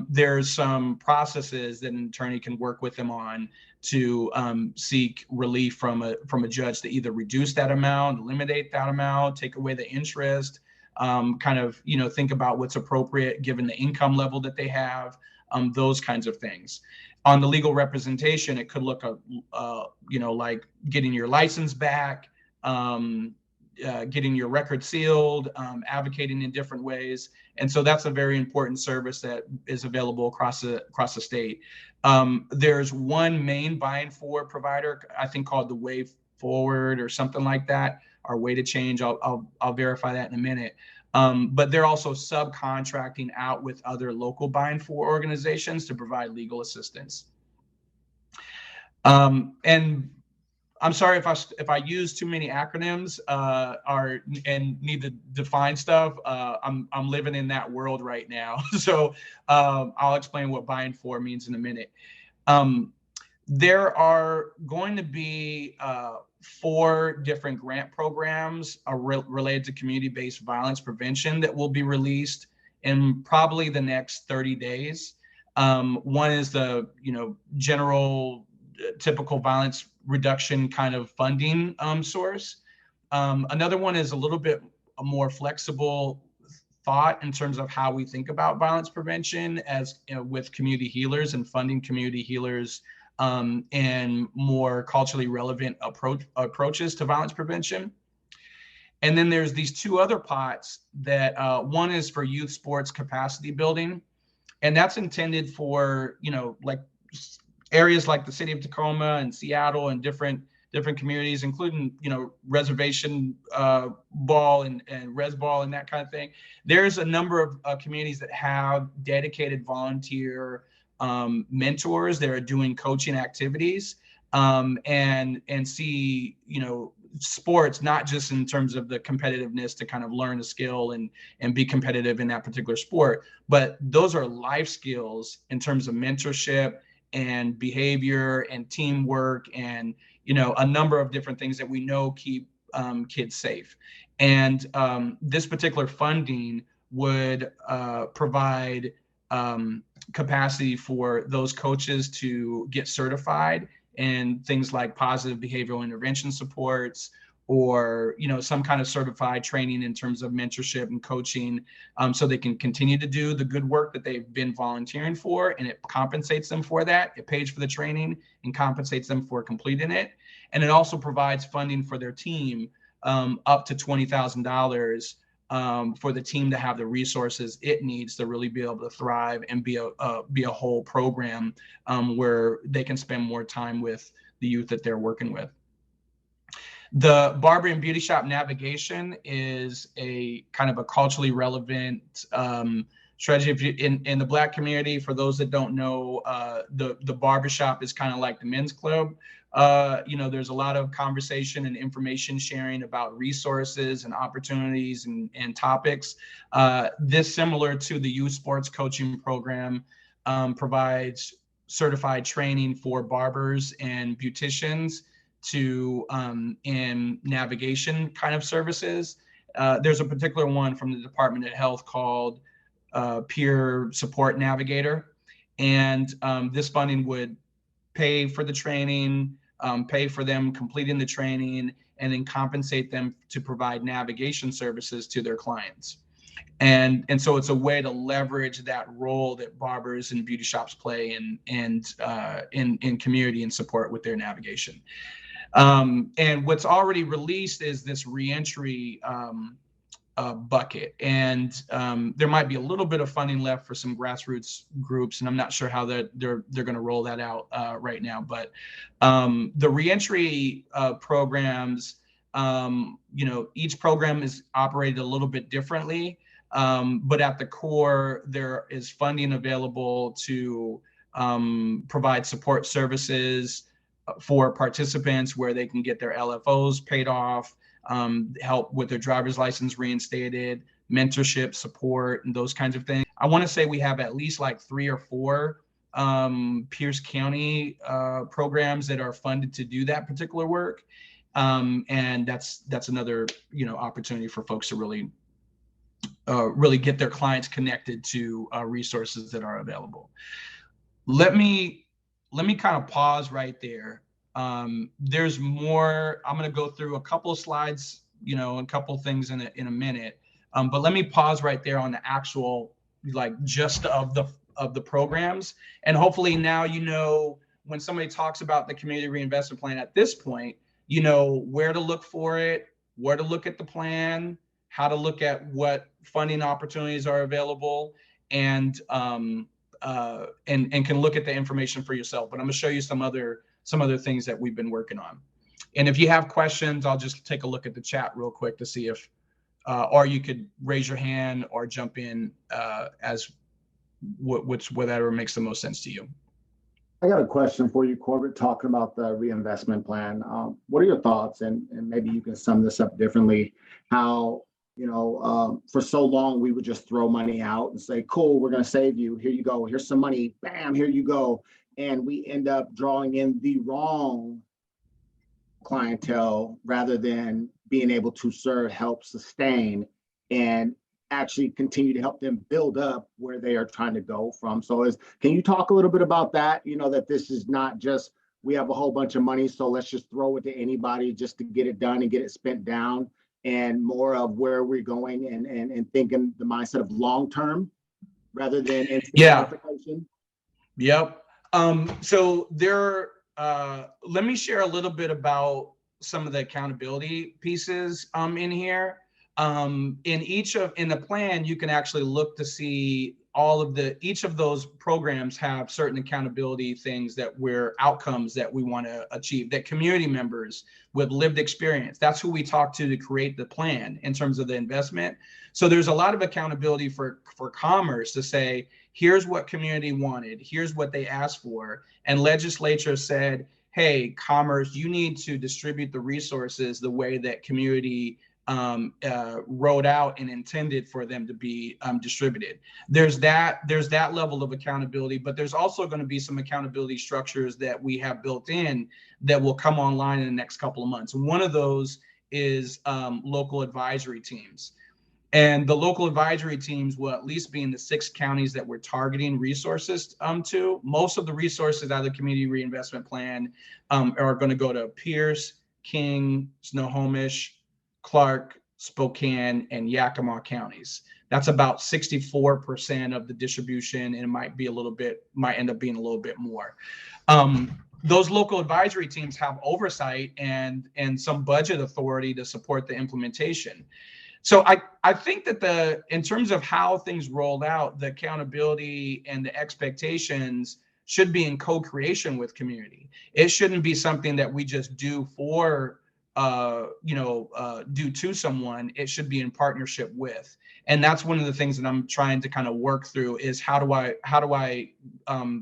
There's some processes that an attorney can work with them on to seek relief from a judge to either reduce that amount, eliminate that amount, take away the interest, think about what's appropriate given the income level that they have, those kinds of things. On the legal representation, it could look like getting your license back, getting your record sealed, advocating in different ways. And so that's a very important service that is available across the state. There's one main buying for provider, I think called the Way Forward or something like that, or Way to Change. I'll verify that in a minute. But they're also subcontracting out with other local buying for organizations to provide legal assistance. And I'm sorry if I use too many acronyms and need to define stuff. I'm living in that world right now, so I'll explain what buying for means in a minute. There are going to be 4 different grant programs related to community-based violence prevention that will be released in probably the next 30 days. One is the general typical violence reduction kind of funding source. Another one is a little bit a more flexible thought in terms of how we think about violence prevention as with community healers and funding community healers and more culturally relevant approaches to violence prevention. And then there's these 2 other pots that one is for youth sports capacity building, and that's intended for like areas like the city of Tacoma and Seattle and different communities, including reservation ball and res ball and that kind of thing. There's a number of communities that have dedicated volunteer mentors that are doing coaching activities and see sports not just in terms of the competitiveness to kind of learn a skill and be competitive in that particular sport, but those are life skills in terms of mentorship and behavior and teamwork and a number of different things that we know keep kids safe. And this particular funding would provide capacity for those coaches to get certified in things like positive behavioral intervention supports, or some kind of certified training in terms of mentorship and coaching, so they can continue to do the good work that they've been volunteering for, and it compensates them for that. It pays for the training and compensates them for completing it. And it also provides funding for their team, up to $20,000 for the team to have the resources it needs to really be able to thrive and be a whole program where they can spend more time with the youth that they're working with. The barber and beauty shop navigation is a kind of a culturally relevant strategy. In the Black community, for those that don't know, the barbershop is kind of like the men's club. There's a lot of conversation and information sharing about resources and opportunities and topics. This, similar to the youth sports coaching program, provides certified training for barbers and beauticians to in navigation kind of services. There's a particular one from the Department of Health called Peer Support Navigator, and this funding would pay for the training, pay for them completing the training, and then compensate them to provide navigation services to their clients. And so it's a way to leverage that role that barbers and beauty shops play in community and support with their navigation. And what's already released is this reentry bucket, and there might be a little bit of funding left for some grassroots groups, and I'm not sure how that they're going to roll that out right now. But the reentry programs, each program is operated a little bit differently, but at the core there is funding available to provide support services for participants where they can get their LFOs paid off, help with their driver's license reinstated, mentorship, support, and those kinds of things. I want to say we have at least like 3 or 4 Pierce County programs that are funded to do that particular work. And that's another opportunity for folks to really get their clients connected to resources that are available. Let me kind of pause right there. There's more. I'm going to go through a couple of slides, a couple of things in a minute. But let me pause right there on the actual gist of the programs, and hopefully now when somebody talks about the community reinvestment plan at this point, where to look for it, where to look at the plan, how to look at what funding opportunities are available, and can look at the information for yourself. But I'm gonna show you some other things that we've been working on. And if you have questions, I'll just take a look at the chat real quick to see if, or you could raise your hand or jump in as whatever makes the most sense to you. I got a question for you, Korbett, talking about the reinvestment plan. What are your thoughts? And maybe you can sum this up differently. How, for so long we would just throw money out and say, cool, we're going to save you. Here you go. Here's some money. Bam, here you go. And we end up drawing in the wrong clientele rather than being able to serve, help, sustain, and actually continue to help them build up where they are trying to go from. So can you talk a little bit about that? That this is not just, we have a whole bunch of money, so let's just throw it to anybody just to get it done and get it spent down, and more of where we're going and thinking the mindset of long-term rather than instant gratification? Yep. So let me share a little bit about some of the accountability pieces in here. In the plan, you can actually look to see each of those programs have certain accountability things outcomes that we want to achieve, that community members with lived experience, that's who we talk to create the plan in terms of the investment. So there's a lot of accountability for Commerce to say, here's what community wanted, here's what they asked for. And legislature said, hey, Commerce, you need to distribute the resources the way that community wrote out and intended for them to be distributed. There's that level of accountability, but there's also going to be some accountability structures that we have built in that will come online in the next couple of months. One of those is local advisory teams. And the local advisory teams will at least be in the 6 counties that we're targeting resources to. Most of the resources out of the Community Reinvestment Plan are going to go to Pierce, King, Snohomish, Clark, Spokane, and Yakima counties. That's about 64% of the distribution, and it might end up being a little bit more. Those local advisory teams have oversight and some budget authority to support the implementation. So I think that in terms of how things rolled out, the accountability and the expectations should be in co-creation with community. It shouldn't be something that we just do do to someone. It should be in partnership with. And that's one of the things that I'm trying to kind of work through is how do I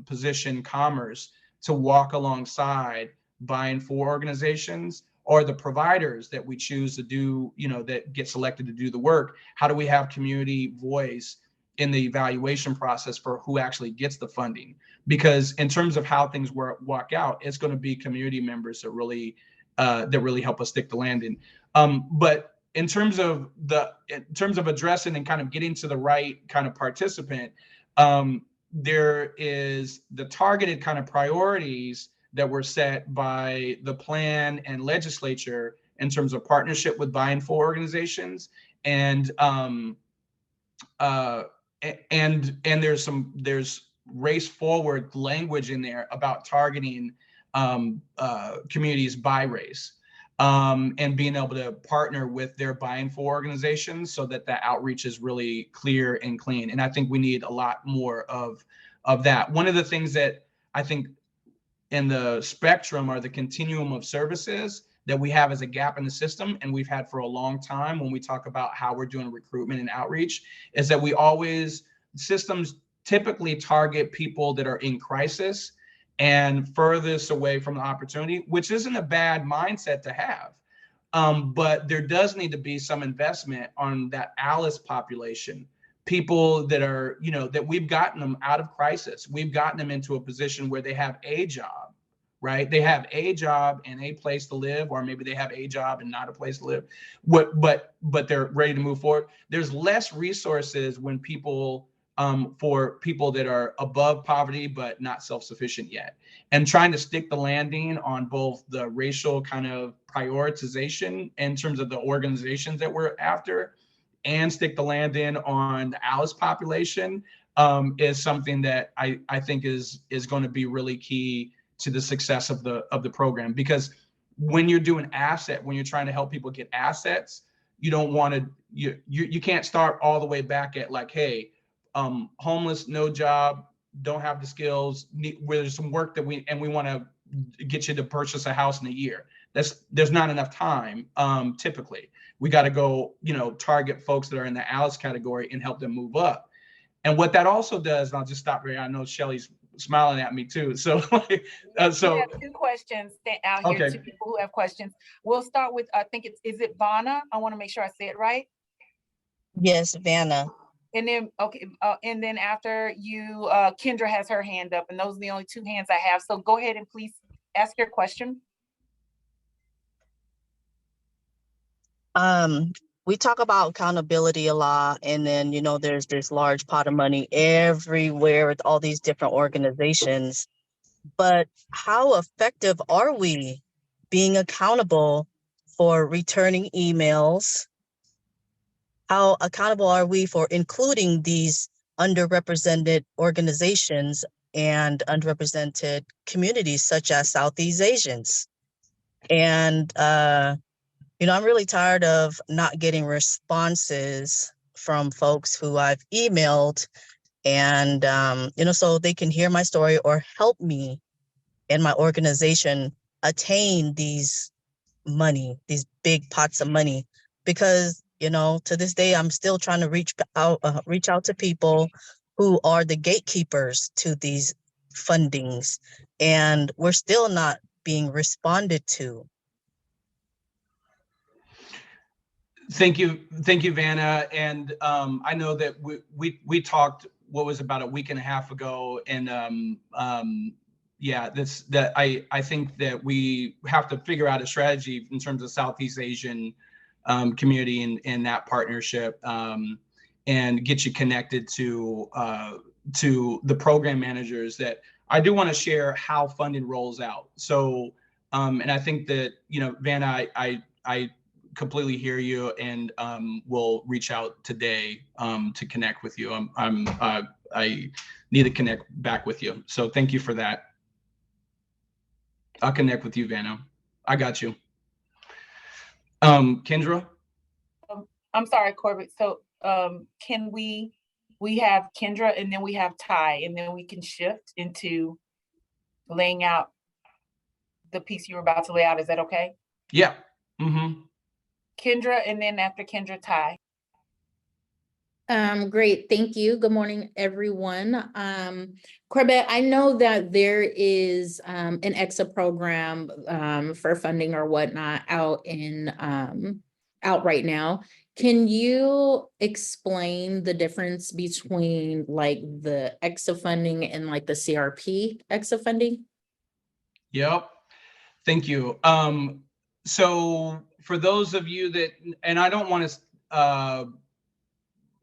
position Commerce to walk alongside buying for organizations or the providers that we choose to do, that get selected to do the work. How do we have community voice in the evaluation process for who actually gets the funding? Because in terms of how things walk out, it's going to be community members that really help us stick the landing. But in terms of addressing and kind of getting to the right kind of participant, there is the targeted kind of priorities that were set by the plan and legislature in terms of partnership with buying for organizations, and there's race forward language in there about targeting communities by race, and being able to partner with their buying for organizations so that the outreach is really clear and clean. And I think we need a lot more of that. One of the things that I think in the spectrum are the continuum of services that we have as a gap in the system, and we've had for a long time when we talk about how we're doing recruitment and outreach, is that systems typically target people that are in crisis and furthest away from the opportunity, which isn't a bad mindset to have. But there does need to be some investment on that ALICE population, people that are, that we've gotten them out of crisis. We've gotten them into a position where they have a job, right? They have a job and a place to live, or maybe they have a job and not a place to live, but they're ready to move forward. There's less resources when for people that are above poverty but not self-sufficient yet, and trying to stick the landing on both the racial kind of prioritization in terms of the organizations that we're after, and stick the landing on the ALICE population is something that I think is going to be really key to the success of the program, because when you're doing when you're trying to help people get assets, you don't want to, you can't start all the way back at like, hey, homeless, no job, don't have the skills, where there's some work that we want to get you to purchase a house in a year. There's not enough time. Typically, we got to go, target folks that are in the Alice category and help them move up. And what that also does, and I'll just stop here. I know Shelly's smiling at me too. So, We have 2 questions out here, Okay. 2 people who have questions. We'll start with, I think is it Vanna? I want to make sure I say it right. Yes, Vanna. And then, okay, and then after you, Kendra has her hand up, and those are the only 2 hands I have. So go ahead and please ask your question. We talk about accountability a lot, and then, there's this large pot of money everywhere with all these different organizations. But how effective are we being accountable for returning emails? How accountable are we for including these underrepresented organizations and underrepresented communities such as Southeast Asians? And, I'm really tired of not getting responses from folks who I've emailed and, so they can hear my story or help me and my organization attain these big pots of money. Because, to this day, I'm still trying to reach out to people who are the gatekeepers to these fundings, and we're still not being responded to. Thank you, Vanna. And I know that we talked, what was about a week and a half ago, and I think that we have to figure out a strategy in terms of Southeast Asian community and that partnership, and get you connected to the program managers. That I do want to share how funding rolls out. So, and I think that, Vanna, I completely hear you, and we'll reach out today to connect with you. I need to connect back with you. So thank you for that. I'll connect with you, Vanna. I got you. Kendra? I'm sorry, Korbett. So can we have Kendra, and then we have Ty, and then we can shift into laying out the piece you were about to lay out. Is that okay? Yeah. Mm-hmm. Kendra, and then after Kendra, Ty. Great, thank you. Good morning, everyone. Korbett, I know that there is an EXA program for funding or whatnot out right now. Can you explain the difference between like the EXA funding and like the CRP EXA funding? Yep. Thank you. So for those of you that, and I don't want to,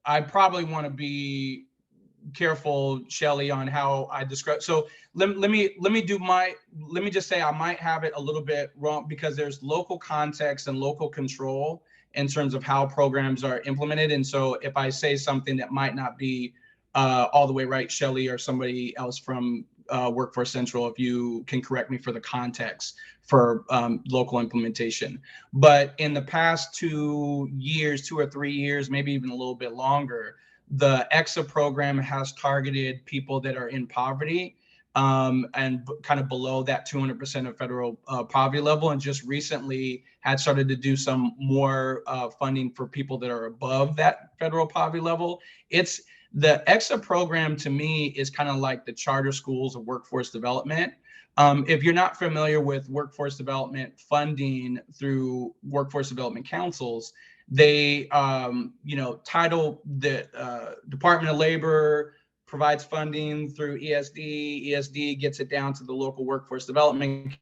I probably want to be careful, Shelly, on how I describe. So let me just say I might have it a little bit wrong, because there's local context and local control in terms of how programs are implemented. And so if I say something that might not be all the way right, Shelly or somebody else from Workforce Central, if you can correct me for the context for local implementation. But in the past 2 or 3 years, maybe even a little bit longer, the EXA program has targeted people that are in poverty and kind of below that 200% of federal poverty level, and just recently had started to do some more funding for people that are above that federal poverty level. The EXA program, to me, is kind of like the charter schools of workforce development. If you're not familiar with workforce development funding through workforce development councils, they, title the Department of Labor provides funding through ESD. ESD gets it down to the local workforce development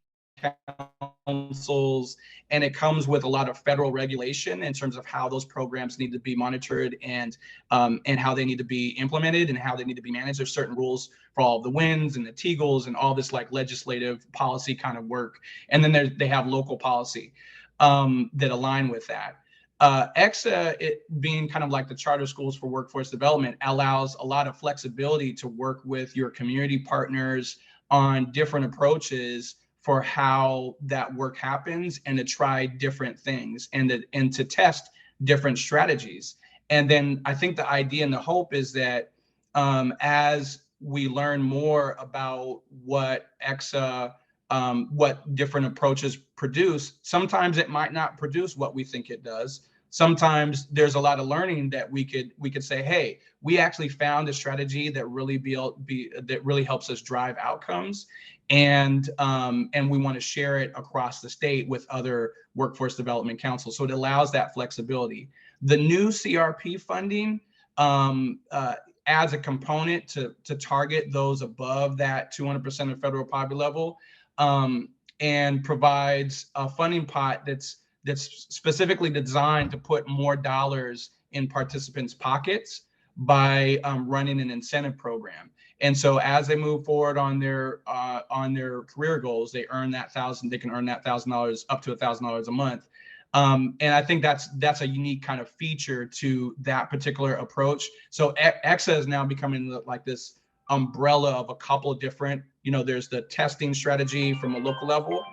councils, and it comes with a lot of federal regulation in terms of how those programs need to be monitored and how they need to be implemented and how they need to be managed. There's certain rules for all the WINs and the TEGLs and all this like legislative policy kind of work. And then they have local policy that align with that. EXA, it being kind of like the charter schools for workforce development, allows a lot of flexibility to work with your community partners on different approaches for how that work happens and to try different things and to test different strategies. And then I think the idea and the hope is that as we learn more about what EXA, what different approaches produce, sometimes it might not produce what we think it does. Sometimes there's a lot of learning that we could say, hey, we actually found a strategy that really that really helps us drive outcomes, and we want to share it across the state with other workforce development councils. So it allows that flexibility. The new CRP funding adds a component to target those above that 200% of federal poverty level, and provides a funding pot that's specifically designed to put more dollars in participants' pockets by running an incentive program. And so as they move forward on their career goals, they earn that they can earn that $1,000 up to $1,000 a month. And I think that's a unique kind of feature to that particular approach. So EXA is now becoming like this umbrella of a couple of different, there's the testing strategy from a local level,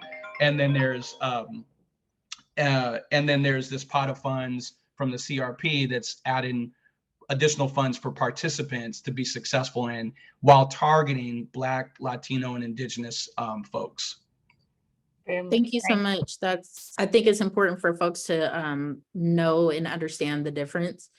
and then there's this pot of funds from the CRP that's adding additional funds for participants to be successful in, while targeting Black, Latino, and Indigenous folks. Thank you so much. I think it's important for folks to know and understand the difference.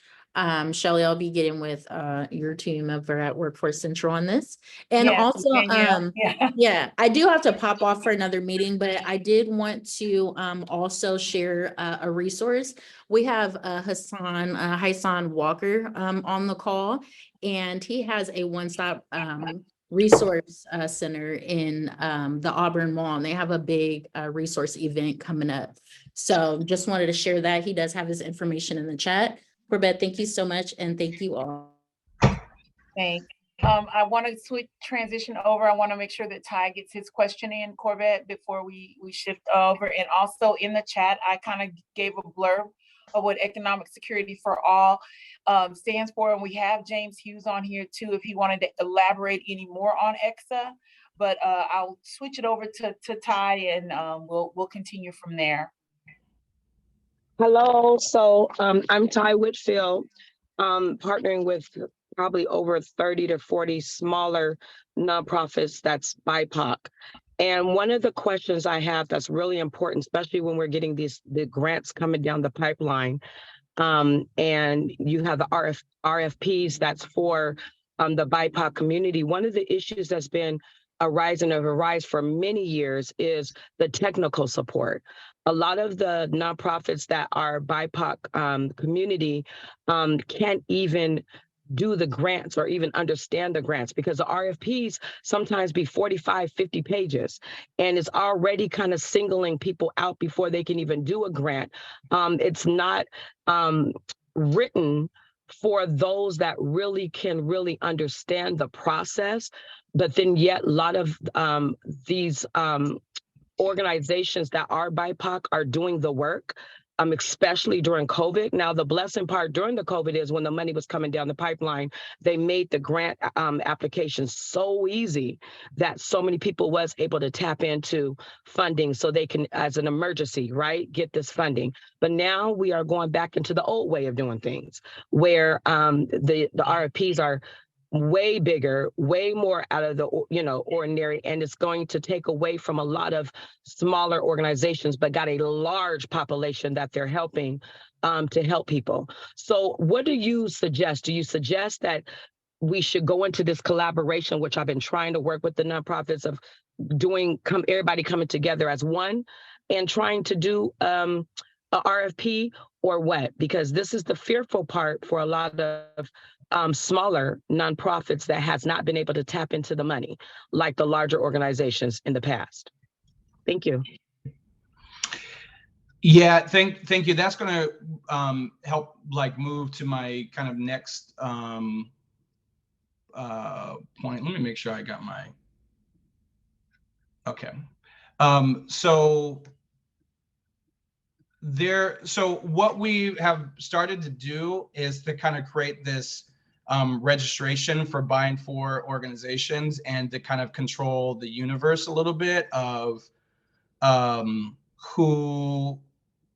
Shelley, I'll be getting with your team over at Workforce Central on this. And Yes, also, Danielle. yeah, I do have to pop off for another meeting, but I did want to also share a resource. We have Hassan Walker on the call, and he has a one-stop resource center in the Auburn Mall, and they have a big resource event coming up. So just wanted to share that. He does have his information in the chat. Korbett, thank you so much, and thank you all. Thanks. I want to transition over. I want to make sure that Ty gets his question in, Korbett, before we shift over. And also in the chat, I kind of gave a blurb of what Economic Security for All stands for. And we have James Hughes on here too, if he wanted to elaborate any more on EXA. But I'll switch it over to Ty, and we'll continue from there. Hello, so I'm Ty Whitfield, partnering with probably over 30 to 40 smaller nonprofits that's BIPOC. And one of the questions I have that's really important, especially when we're getting the grants coming down the pipeline, and you have the RFPs that's for the BIPOC community. One of the issues that's been arise for many years is the technical support. A lot of the nonprofits that are BIPOC community can't even do the grants or even understand the grants, because the RFPs sometimes be 45, 50 pages, and it's already kind of singling people out before they can even do a grant. It's not written for those that can really understand the process, but then yet a lot of these organizations that are BIPOC are doing the work, especially during COVID. Now, the blessing part during the COVID is when the money was coming down the pipeline, they made the grant applications so easy that so many people was able to tap into funding so they can, as an emergency, right, get this funding. But now we are going back into the old way of doing things, where the RFPs are way bigger, way more out of the ordinary, and it's going to take away from a lot of smaller organizations, but got a large population that they're helping to help people. So what do you suggest? Do you suggest that we should go into this collaboration, which I've been trying to work with the nonprofits of doing, everybody coming together as one and trying to do a RFP, or what? Because this is the fearful part for a lot of smaller nonprofits that has not been able to tap into the money like the larger organizations in the past. Thank you. Yeah, thank you. That's going to help move to my kind of next point. Let me make sure I got my, okay. So what we have started to do is to kind of create this registration for buying for organizations, and to kind of control the universe a little bit of who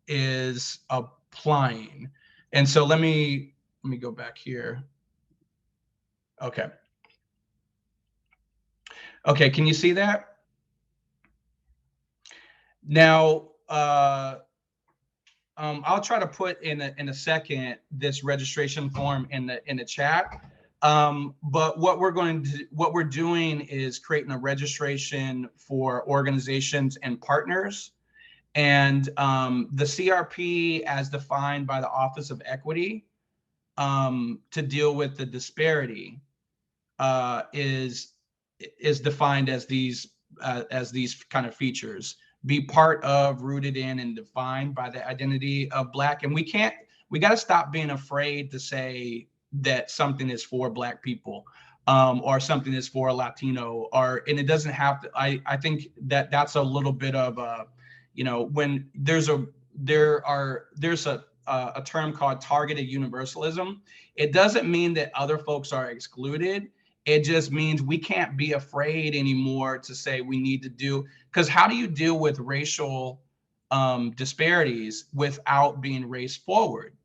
is applying. And so let me go back here. Okay. Okay, can you see that? Now, I'll try to put in a second this registration form in the chat. But what we're doing is creating a registration for organizations and partners. And the CRP, as defined by the Office of Equity, to deal with the disparity, is defined as these kind of features: be part of, rooted in, and defined by the identity of Black. And we got to stop being afraid to say that something is for Black people, or something is for Latino, and it doesn't have to. I think that's a little bit of a, when there's a term called targeted universalism. It doesn't mean that other folks are excluded. It just means we can't be afraid anymore to say we need to do, because how do you deal with racial disparities without being race forward?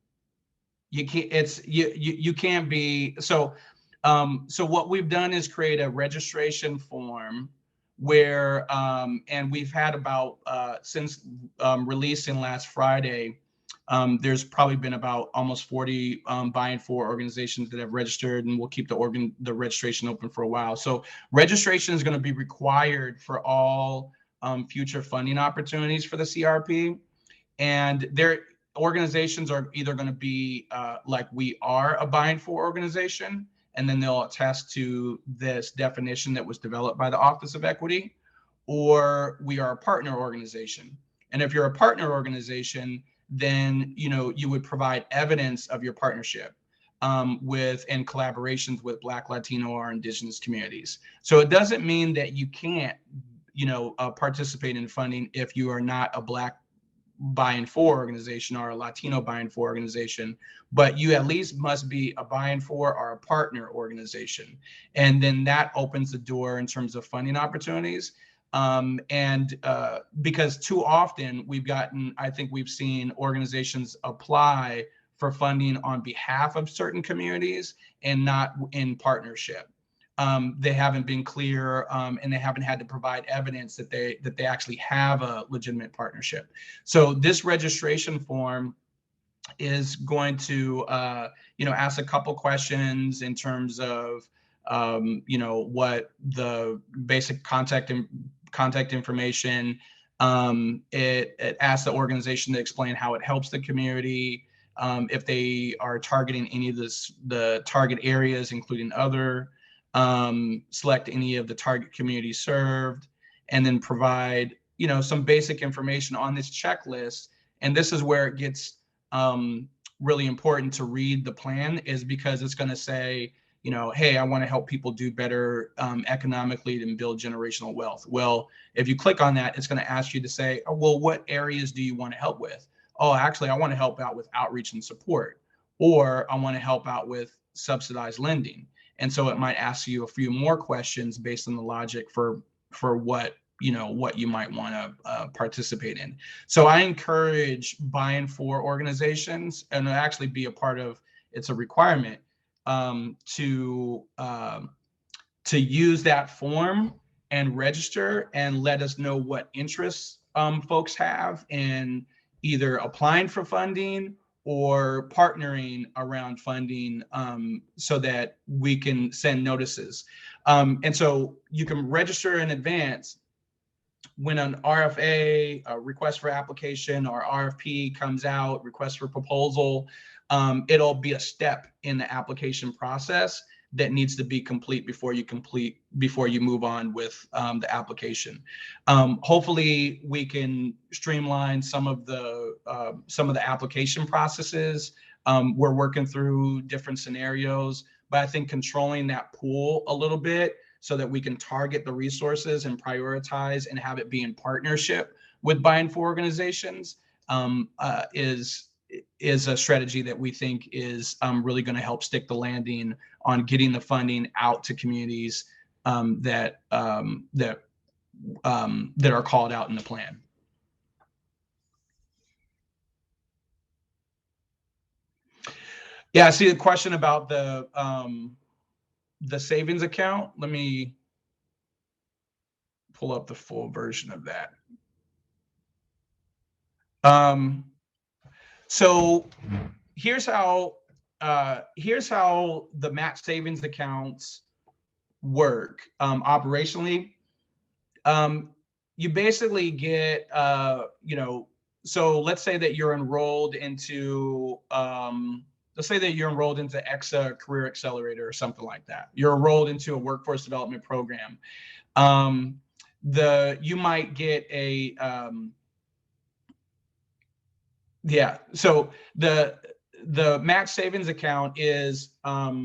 You can't. You can't be. So what we've done is create a registration form where, and we've had about since releasing last Friday, there's probably been about almost 40 buy-in for organizations that have registered, and we'll keep the registration open for a while. So registration is going to be required for all future funding opportunities for the CRP, and their organizations are either going to be like we are a buy-in for organization, and then they'll attest to this definition that was developed by the Office of Equity, or we are a partner organization. And if you're a partner organization, then you would provide evidence of your partnership in collaborations with Black, Latino, or Indigenous communities. So it doesn't mean that you can't participate in funding if you are not a Black buy-in for organization or a Latino buy-in for organization, but you at least must be a buy-in for or a partner organization. And then that opens the door in terms of funding opportunities. Because too often I think we've seen organizations apply for funding on behalf of certain communities and not in partnership. They haven't been clear, and they haven't had to provide evidence that they actually have a legitimate partnership. So this registration form is going to ask a couple questions in terms of what the basic contact information. It asks the organization to explain how it helps the community, if they are targeting any of the target areas, including other. Select any of the target communities served, and then provide some basic information on this checklist. And this is where it gets really important to read the plan, is because it's going to say, hey, I want to help people do better economically and build generational wealth. Well, if you click on that, it's going to ask you to say, oh, well, what areas do you want to help with? Oh, actually, I want to help out with outreach and support, or I want to help out with subsidized lending. And so it might ask you a few more questions based on the logic for what you might want to participate in. So I encourage buy-in for organizations, and actually be a part of, it's a requirement, to use that form and register and let us know what interests folks have in either applying for funding or partnering around funding, so that we can send notices. And so you can register in advance. When an RFA, a request for application, or RFP comes out, request for proposal, it'll be a step in the application process that needs to be complete before you move on with the application. Hopefully we can streamline some of the application processes. We're working through different scenarios, but I think controlling that pool a little bit so that we can target the resources and prioritize and have it be in partnership with buy-in for organizations is a strategy that we think is really going to help stick the landing on getting the funding out to communities that are called out in the plan. Yeah, I see the question about the savings account. Let me pull up the full version of that. So here's how the match savings accounts work operationally. You basically get so let's say that you're enrolled into EXA Career Accelerator or something like that. You're enrolled into a workforce development program. You might get a so the match savings account is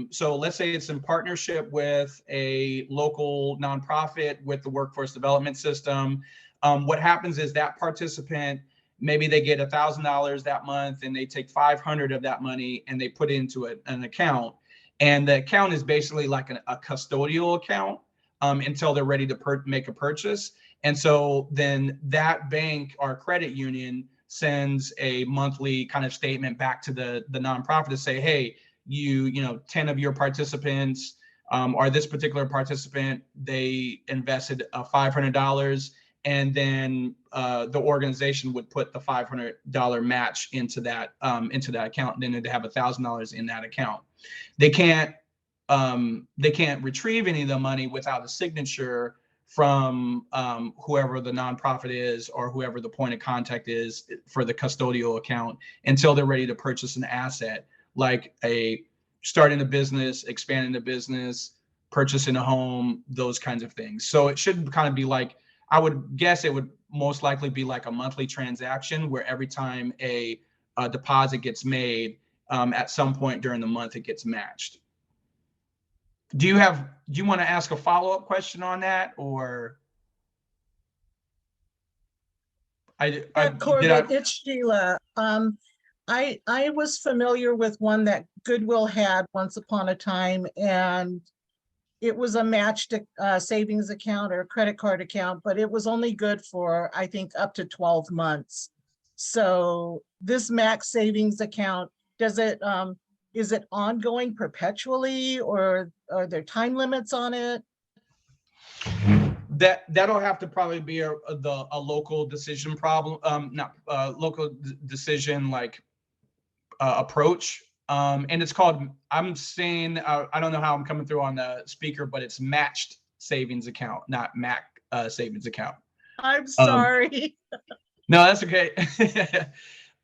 so let's say it's in partnership with a local nonprofit with the workforce development system. What happens is that participant, maybe they get $1,000 that month and they take 500 of that money and they put it into an account, and the account is basically like a custodial account until they're ready to make a purchase. And so then that bank or credit union sends a monthly kind of statement back to the nonprofit to say, hey, 10 of your participants or this particular participant, they invested $500, and then the organization would put the $500 match into that account, and then they'd have $1,000 in that account. They can't retrieve any of the money without a signature from whoever the nonprofit is or whoever the point of contact is for the custodial account until they're ready to purchase an asset, like starting a business, expanding a business, purchasing a home, those kinds of things. So it should kind of be like, I would guess it would most likely be like a monthly transaction where every time a deposit gets made, at some point during the month, it gets matched. Do you want to ask a follow-up question on that, or? Korbett, it's Sheila. I was familiar with one that Goodwill had once upon a time, and it was a matched savings account or a credit card account, but it was only good for, I think, up to 12 months. So this max savings account, is it ongoing perpetually, or are there time limits on it? That'll have to probably be a local decision problem, decision like approach. And it's called, I'm saying, I don't know how I'm coming through on the speaker, but it's matched savings account, not MAC savings account. I'm sorry. No, that's okay.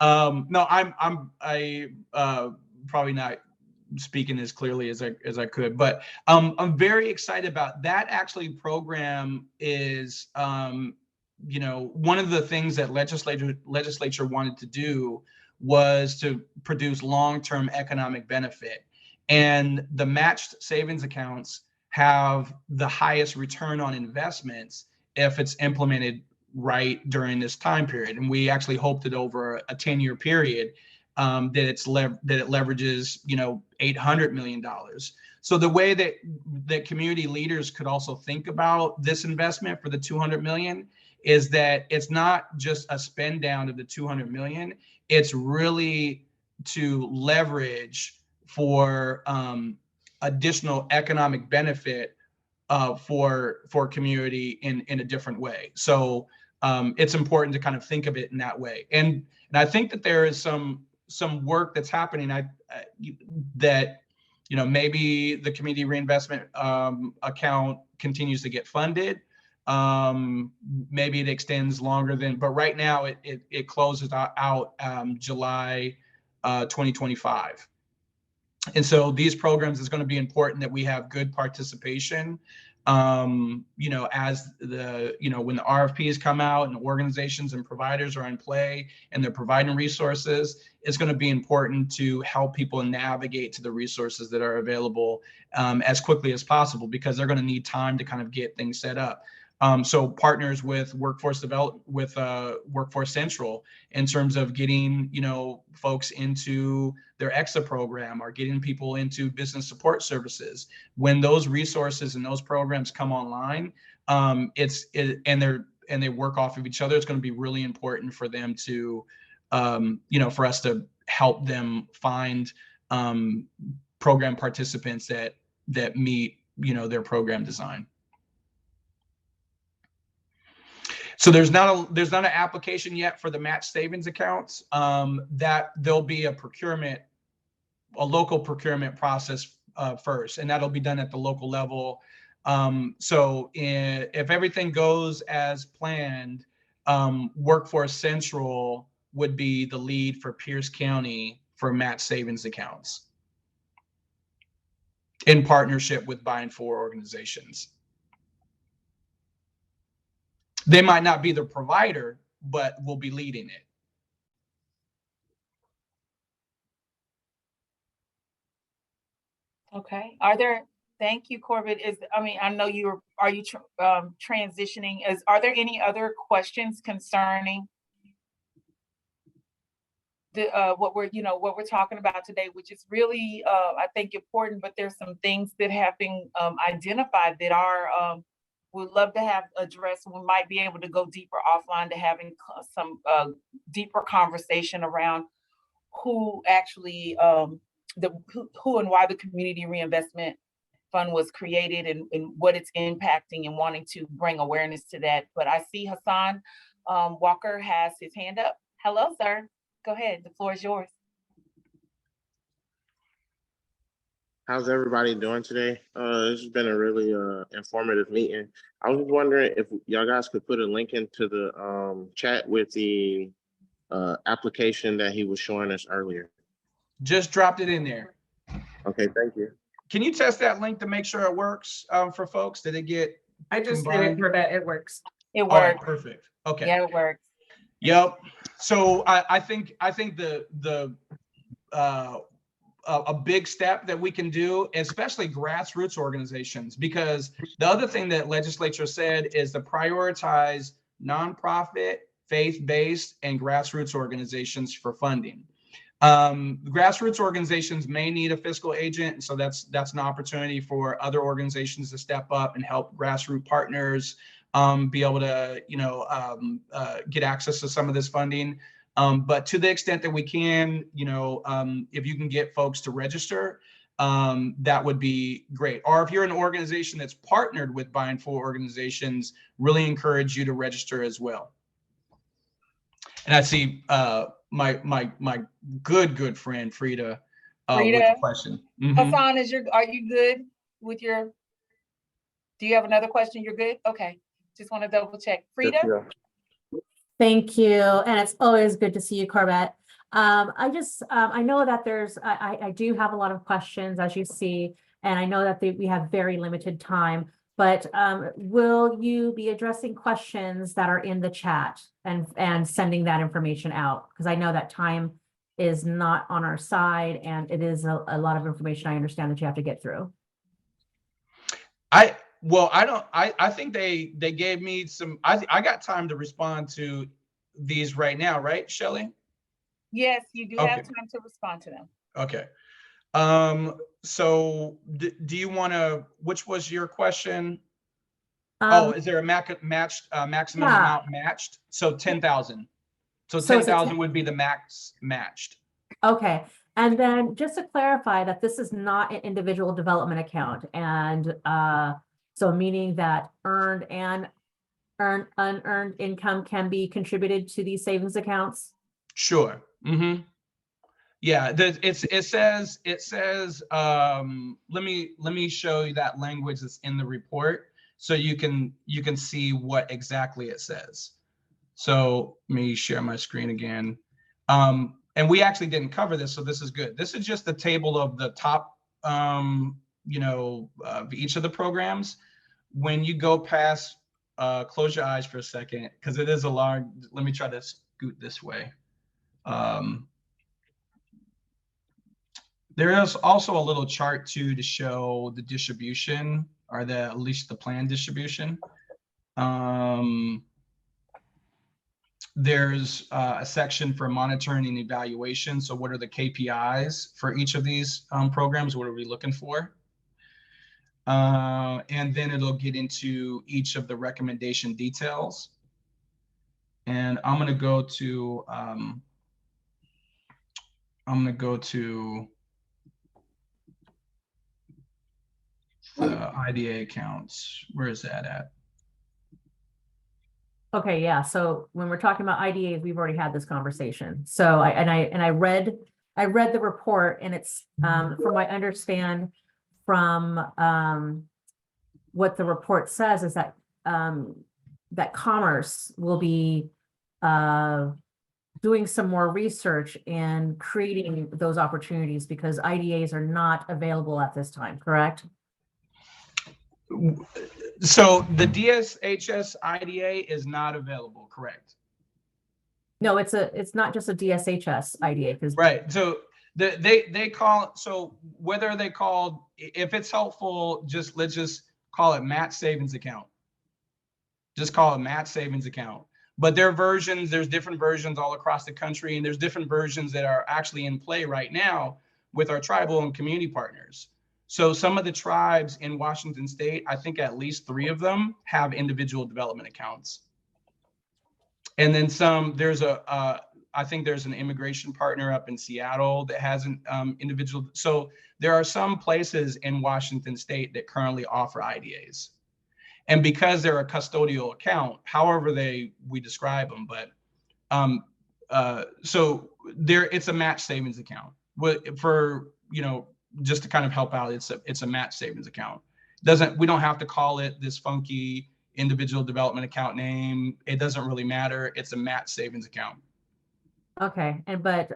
No, I probably not speaking as clearly as I could, but I'm very excited about that. Actually, program is one of the things that legislature wanted to do was to produce long-term economic benefit, and the matched savings accounts have the highest return on investments if it's implemented right during this time period. And we actually hope that over a 10-year period that it leverages $800 million. So the way that community leaders could also think about this investment for the $200 million is that it's not just a spend down of the $200 million, it's really to leverage for additional economic benefit for community in a different way. So it's important to kind of think of it in that way. And I think that there is some work that's happening that maybe the community reinvestment account continues to get funded. Maybe it extends longer than, but right now it closes out July 2025. And so these programs is going to be important that we have good participation. As when the RFPs come out and organizations and providers are in play and they're providing resources, it's going to be important to help people navigate to the resources that are available as quickly as possible, because they're going to need time to kind of get things set up. So partners with Workforce Central in terms of getting, folks into their EXA program or getting people into business support services. When those resources and those programs come online, and they work off of each other, it's going to be really important for them to, for us to help them find program participants that meet, their program design. So there's not an application yet for the match savings accounts. That there'll be a local procurement process first, and that'll be done at the local level. So if everything goes as planned, Workforce Central would be the lead for Pierce County for match savings accounts in partnership with Buying For organizations. They might not be the provider, but we'll be leading it. Okay, thank you, Korbett. I know are you transitioning? Are there any other questions concerning what we're talking about today, which is really, I think, important, but there's some things that have been identified that are, we'd love to have addressed. We might be able to go deeper offline to having some deeper conversation around who actually, who and why the Community Reinvestment Fund was created and what it's impacting, and wanting to bring awareness to that. But I see Hassan Walker has his hand up. Hello, sir. Go ahead. The floor is yours. How's everybody doing today? This has been a really informative meeting. I was just wondering if y'all guys could put a link into the chat with the application that he was showing us earlier. Just dropped it in there. Okay, thank you. Can you test that link to make sure it works for folks? Did it get I just did combined? it, Korbett. It works. It All right, worked. perfect. Okay. Yeah, it works. Yep. So I think a big step that we can do, especially grassroots organizations, because the other thing that legislature said is to prioritize nonprofit, faith-based, and grassroots organizations for funding. Grassroots organizations may need a fiscal agent, and so that's an opportunity for other organizations to step up and help grassroots partners be able to get access to some of this funding. But to the extent that we can, if you can get folks to register, that would be great. Or if you're an organization that's partnered with Buying For organizations, really encourage you to register as well. And I see my good friend Frida with a question. Hassan, are you good with your? Do you have another question? You're good. Okay, just want to double check. Frida. Yeah. Thank you. And it's always good to see you, Korbett. I know that I do have a lot of questions, as you see, and I know that we have very limited time, but will you be addressing questions that are in the chat and sending that information out? Because I know that time is not on our side, and it is a lot of information I understand that you have to get through. I think they gave me some, I got time to respond to these right now, right, Shelley? Yes, you do have time to respond to them. Okay. So do you want to, which was your question? Is there a maximum amount matched? So 10,000. So 10,000 would be the max matched. Okay. And then just to clarify that this is not an individual development account, and so meaning that earned and unearned income can be contributed to these savings accounts? Sure. Yeah, it says let me show you that language that's in the report so you can see what exactly it says. So let me share my screen again. And we actually didn't cover this, so this is good. This is just the table of the top each of the programs. When you go past, close your eyes for a second, because it is a large, let me try to scoot this way. There is also a little chart too to show the distribution, or at least the plan distribution. There's a section for monitoring and evaluation. So what are the KPIs for each of these programs? What are we looking for? And then it'll get into each of the recommendation details. And I'm going to go to The IDA accounts, where is that at? Okay, yeah, so when we're talking about IDAs, we've already had this conversation. So I read the report, and it's from what I understand from what the report says is that that Commerce will be doing some more research and creating those opportunities because IDAs are not available at this time, correct? So the DSHS IDA is not available, correct? No, it's not just a DSHS IDA because Right. So they call, so whether they called, if it's helpful, let's just call it match savings account. Just call it match savings account. But there are versions, there's different versions all across the country, and there's different versions that are actually in play right now with our tribal and community partners. So some of the tribes in Washington State, I think at least 3 of them have individual development accounts. And then some, I think there's an immigration partner up in Seattle that has an individual. So there are some places in Washington State that currently offer IDAs. And because they're a custodial account, however we describe them, but so it's a match savings account. For, just to kind of help out, it's a match savings account. We don't have to call it this funky individual development account name. It doesn't really matter. It's a match savings account. okay, but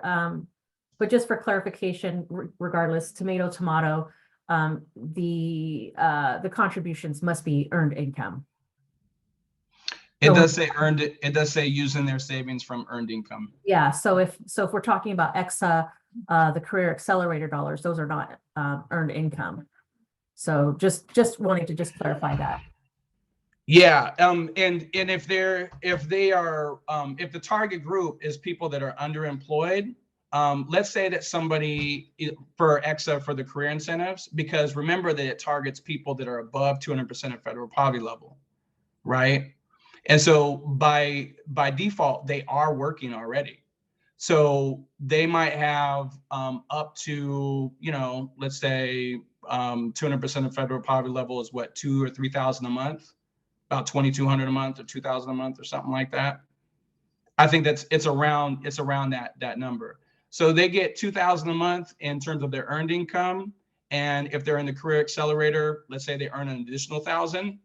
just for clarification, regardless, tomato, the contributions must be earned income. It does say earned. It does say using their savings from earned income. Yeah. So if we're talking about EXA, the Career Accelerator dollars, those are not earned income. So just wanting to just clarify that. Yeah. And if the target group is people that are underemployed, let's say that somebody for EXA for the career incentives, because remember that it targets people that are above 200% of federal poverty level, right? And so by default, they are working already. So they might have up to, let's say 200% of federal poverty level is what, $2,000 or $3,000 a month, about $2,200 a month or $2,000 a month or something like that. I think it's around that number. So they get $2,000 a month in terms of their earned income. And if they're in the Career Accelerator, let's say they earn an additional $1,000,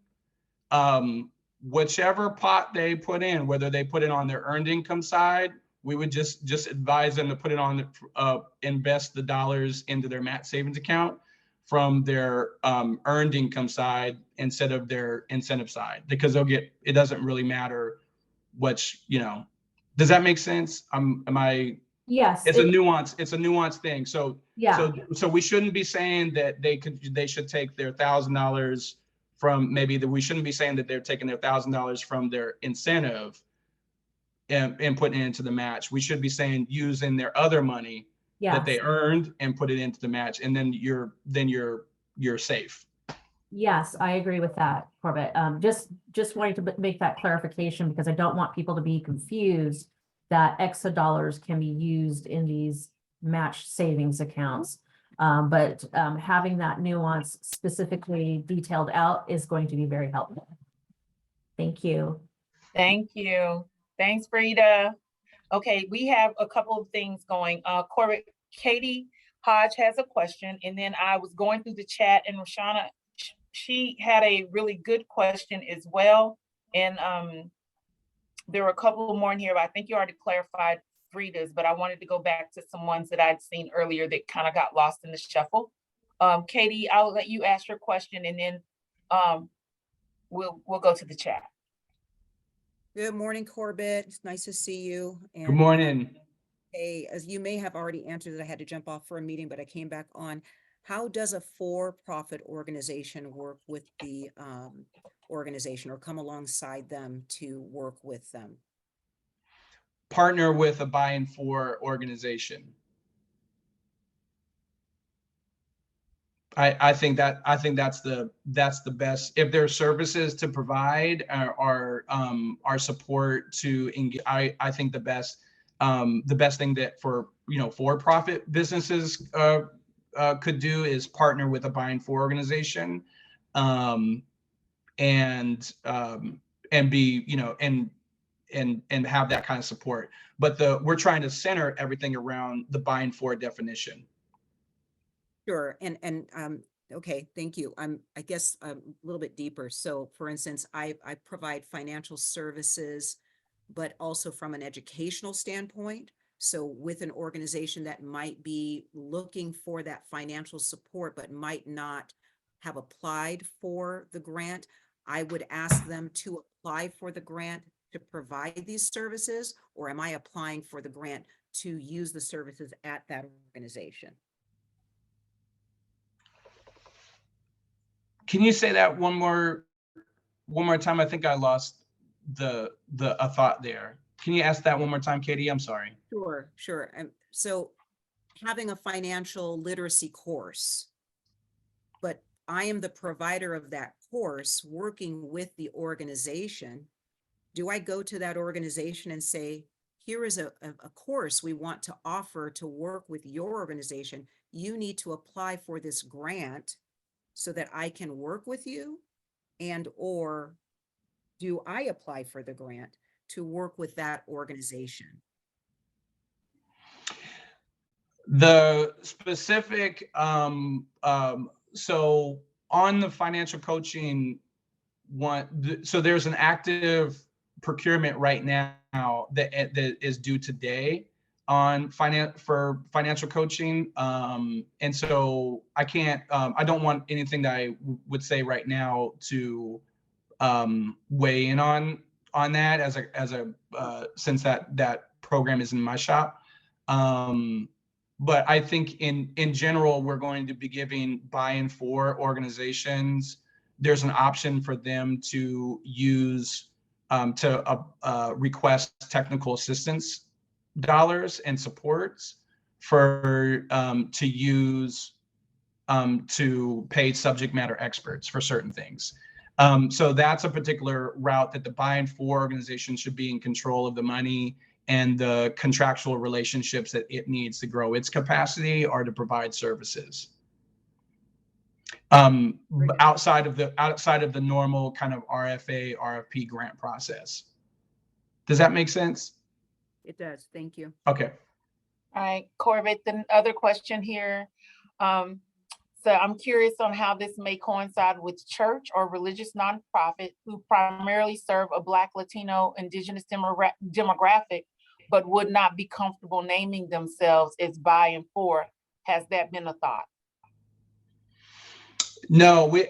whichever pot they put in, whether they put it on their earned income side, we would just advise them to put it on, invest the dollars into their match savings account from their earned income side instead of their incentive side, because it doesn't really matter which, does that make sense? Yes. It's a nuance thing. So yeah. So we shouldn't be saying that they should take their $1,000 from we shouldn't be saying that they're taking their $1,000 from their incentive and putting it into the match. We should be saying using their other money that they earned and put it into the match, and then you're safe. Yes, I agree with that, Korbett. Just wanting to make that clarification because I don't want people to be confused that EXA dollars can be used in these match savings accounts. But having that nuance specifically detailed out is going to be very helpful. Thank you. Thank you. Thanks, Frida. Okay, we have a couple of things going. Korbett, Katie Hodge has a question, and then I was going through the chat, and Roshana, she had a really good question as well. And there were a couple more in here, but I think you already clarified Frida's, but I wanted to go back to some ones that I'd seen earlier that kind of got lost in the shuffle. Katie, I'll let you ask your question, and then we'll go to the chat. Good morning, Korbett. It's nice to see you. And good morning. Hey, as you may have already answered it, I had to jump off for a meeting, but I came back on. How does a for-profit organization work with the organization or come alongside them to work with them? Partner with a buy-in for organization. I think that's the best. If there are services to provide or support to engage, I think the best thing that for-profit businesses could do is partner with a buy-in for organization and be, you know, and have that kind of support. But we're trying to center everything around the buying for definition. Sure. Okay, thank you. I guess a little bit deeper. So for instance, I provide financial services, but also from an educational standpoint. So with an organization that might be looking for that financial support, but might not have applied for the grant, I would ask them to apply for the grant to provide these services, or am I applying for the grant to use the services at that organization? Can you say that one more time? I think I lost a thought there. Can you ask that one more time, Katie? I'm sorry. Sure. So having a financial literacy course, but I am the provider of that course working with the organization. Do I go to that organization and say, here is a course we want to offer to work with your organization. You need to apply for this grant so that I can work with you? And or do I apply for the grant to work with that organization? The specific, so on the financial coaching one, so there's an active procurement right now that is due today on financial coaching. And so I can't, I don't want anything that I would say right now to weigh in on that as a since that program is in my shop. But I think in general, we're going to be giving buy-in for organizations. There's an option for them to use request technical assistance dollars and supports for to use to pay subject matter experts for certain things. So that's a particular route that the buy-in for organization should be in control of the money and the contractual relationships that it needs to grow its capacity or to provide services. Outside of the normal kind of RFA, RFP grant process. Does that make sense? It does. Thank you. Okay. All right, Korbett, the other question here. So I'm curious on how this may coincide with church or religious nonprofit who primarily serve a Black, Latino, Indigenous demographic, but would not be comfortable naming themselves as buy-in for. Has that been a thought? No, we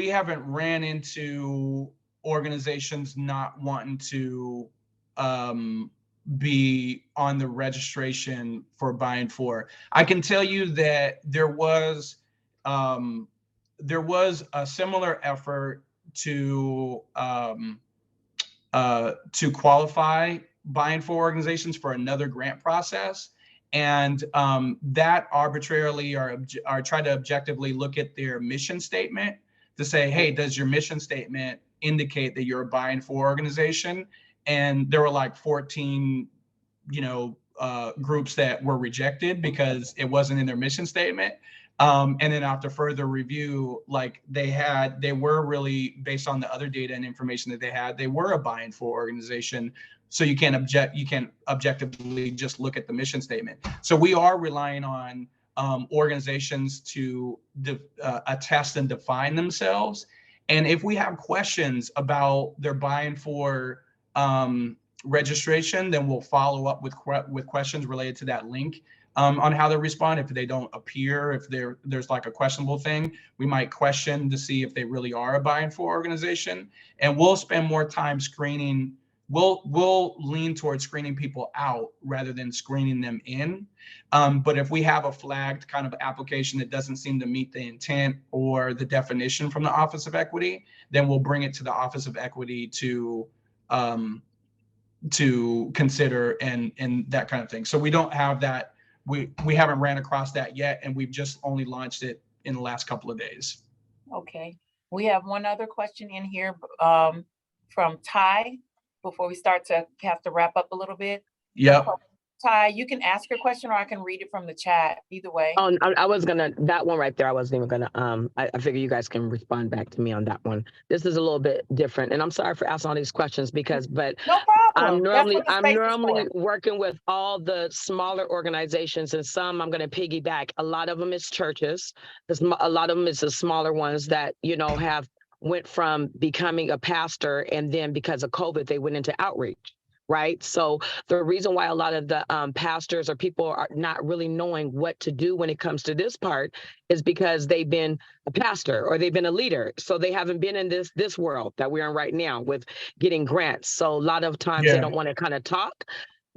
haven't ran into organizations not wanting to be on the registration for buy-in for. I can tell you that there was a similar effort to qualify buy-in for organizations for another grant process. And that arbitrarily or try to objectively look at their mission statement to say, hey, does your mission statement indicate that you're a buy-in for organization? And there were like 14, groups that were rejected because it wasn't in their mission statement. And then after further review, like they were really based on the other data and information that they were a buy-in for organization. So you can't objectively just look at the mission statement. So we are relying on organizations to attest and define themselves. And if we have questions about their buy-in for registration, then we'll follow up with questions related to that link on how they respond. If they don't appear, if there's like a questionable thing, we might question to see if they really are a buy-in for organization. And we'll spend more time screening. We'll lean towards screening people out rather than screening them in. But if we have a flagged kind of application that doesn't seem to meet the intent or the definition from the Office of Equity, then we'll bring it to the Office of Equity to consider and that kind of thing. So we don't have that. We haven't ran across that yet, and we've just only launched it in the last couple of days. Okay, we have one other question in here from Ty before we start to have to wrap up a little bit. Yep. Ty, you can ask your question or I can read it from the chat, either way. Oh, I was gonna, that one right there, I wasn't even gonna, I figure you guys can respond back to me on that one. This is a little bit different, and I'm sorry for asking all these questions because, but No problem. That's what the I'm space is normally for. working with all the smaller organizations, and some I'm gonna piggyback. A lot of them is churches. A lot of them is the smaller ones that, you know, went from becoming a pastor, and then because of COVID, they went into outreach. Right. So the reason why a lot of the pastors or people are not really knowing what to do when it comes to this part is because they've been a pastor or they've been a leader. So they haven't been in this world that we're in right now with getting grants. So a lot of times they don't want to kind of talk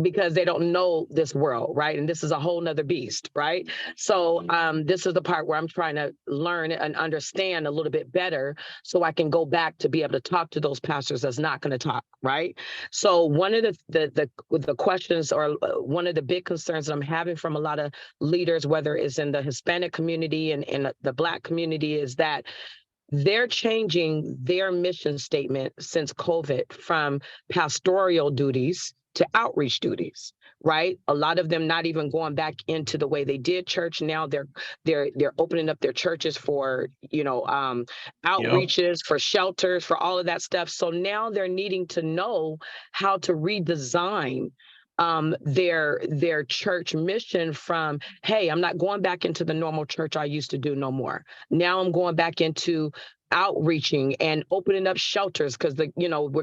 because they don't know this world, right? And this is a whole nother beast, right? So this is the part where I'm trying to learn and understand a little bit better so I can go back to be able to talk to those pastors that's not going to talk, right? So one of the questions or one of the big concerns that I'm having from a lot of leaders, whether it's in the Hispanic community and in the Black community, is that they're changing their mission statement since COVID from pastoral duties to outreach duties, right? A lot of them not even going back into the way they did church. Now they're opening up their churches for, you know, outreaches, for shelters, for all of that stuff. So now they're needing to know how to redesign their church mission from, hey, I'm not going back into the normal church I used to do no more. Now I'm going back into outreaching and opening up shelters because we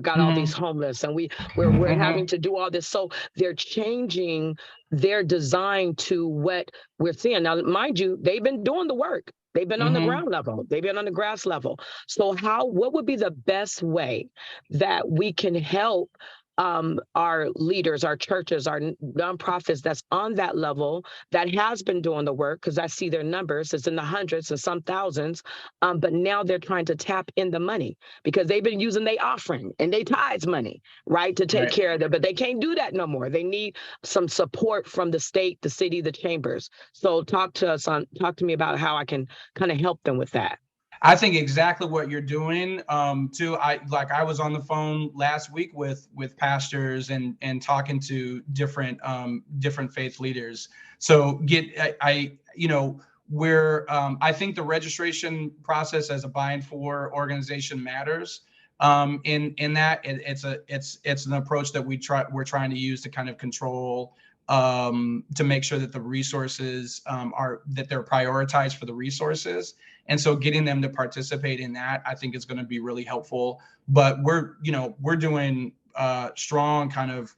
got all these homeless and we're having to do all this. So they're changing their design to what we're seeing. Now, mind you, they've been doing the work. They've been on the ground level. They've been on the grass level. So what would be the best way that we can help our leaders, our churches, our nonprofits that's on that level that has been doing the work, because I see their numbers, it's in the hundreds and some thousands, but now they're trying to tap in the money because they've been using their offering and they tithes money, right, to take care of them, but they can't do that no more. They need some support from the state, the city, the chambers. So talk to me about how I can kind of help them with that. I think exactly what you're doing too. I was on the phone last week with pastors and talking to different faith leaders. So I think the registration process as a buying for organization matters. In that it's an approach that we're trying to use to kind of control to make sure that the resources they're prioritized for the resources. And so getting them to participate in that, I think is going to be really helpful. But we're doing strong kind of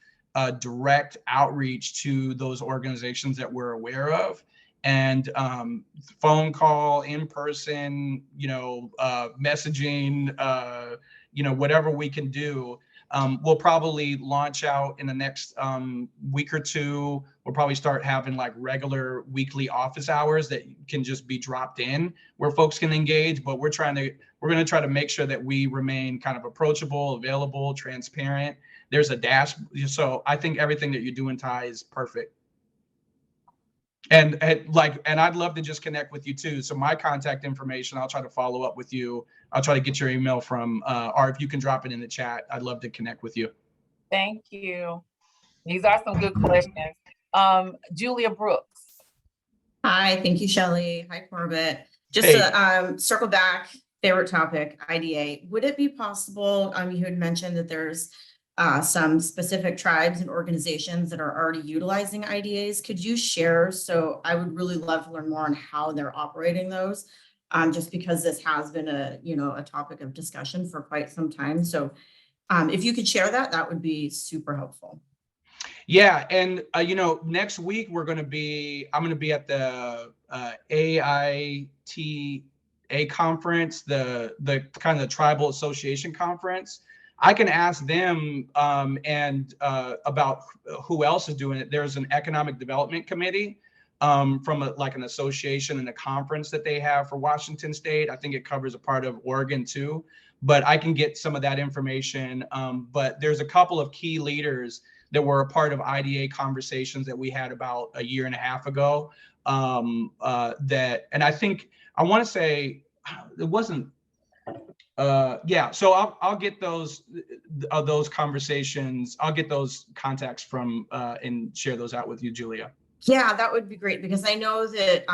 direct outreach to those organizations that we're aware of, and phone call, in person, messaging, whatever we can do. We'll probably launch out in the next week or two. We'll probably start having like regular weekly office hours that can just be dropped in where folks can engage. But we're going to try to make sure that we remain kind of approachable, available, transparent. There's a dash. So I think everything that you're doing, Ty, is perfect. And I'd love to just connect with you too. So my contact information, I'll try to follow up with you. I'll try to get your email from, or if you can drop it in the chat, I'd love to connect with you. Thank you. These are some good questions. Julia Brooks. Hi, thank you, Shelley. Hi, Korbett. Just to circle back, favorite topic, IDA. Would it be possible, you had mentioned that there's some specific tribes and organizations that are already utilizing IDAs. Could you share? So I would really love to learn more on how they're operating those, just because this has been a topic of discussion for quite some time. So if you could share that, that would be super helpful. Yeah, and next week I'm going to be at the AITA conference, the kind of tribal association conference. I can ask them about who else is doing it. There's an economic development committee from an association and a conference that they have for Washington State. I think it covers a part of Oregon too, but I can get some of that information. But there's a couple of key leaders that were a part of IDA conversations that we had about a year and a half ago. And I think I want to say it wasn't Yeah, so I'll get those conversations. I'll get those contacts from and share those out with you, Julia. Yeah, that would be great, because I know that,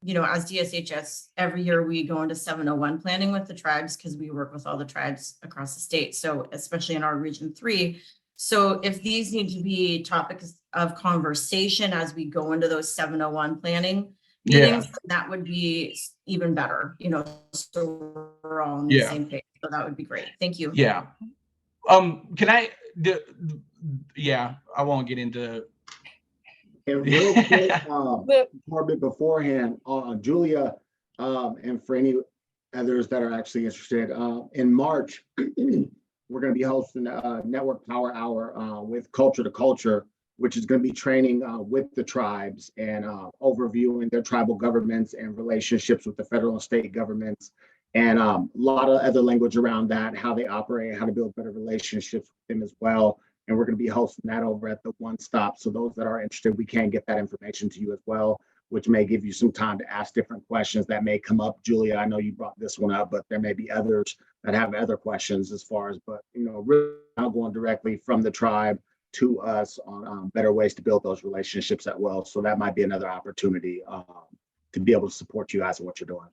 you know, as DSHS, every year we go into 701 planning with the tribes, because we work with all the tribes across the state. So especially in our region 3. So if these need to be topics of conversation as we go into those 701 planning meetings, that would be even better, you know, so we're all on the same page. So that would be great. Thank you. Yeah. Can I, yeah, I won't get into. And real quick, Korbett, beforehand, Julia, and for any others that are actually interested, in March, we're going to be hosting a Network Power Hour with Culture to Culture, which is going to be training with the tribes and overviewing their tribal governments and relationships with the federal and state governments, and a lot of other language around that, how they operate, how to build better relationships with them as well. And we're going to be hosting that over at the One Stop. So those that are interested, we can get that information to you as well, which may give you some time to ask different questions that may come up. Julia, I know you brought this one up, but there may be others that have other questions as far as, but, you know, really now going directly from the tribe to us on better ways to build those relationships as well. So that might be another opportunity to be able to support you guys in what you're doing.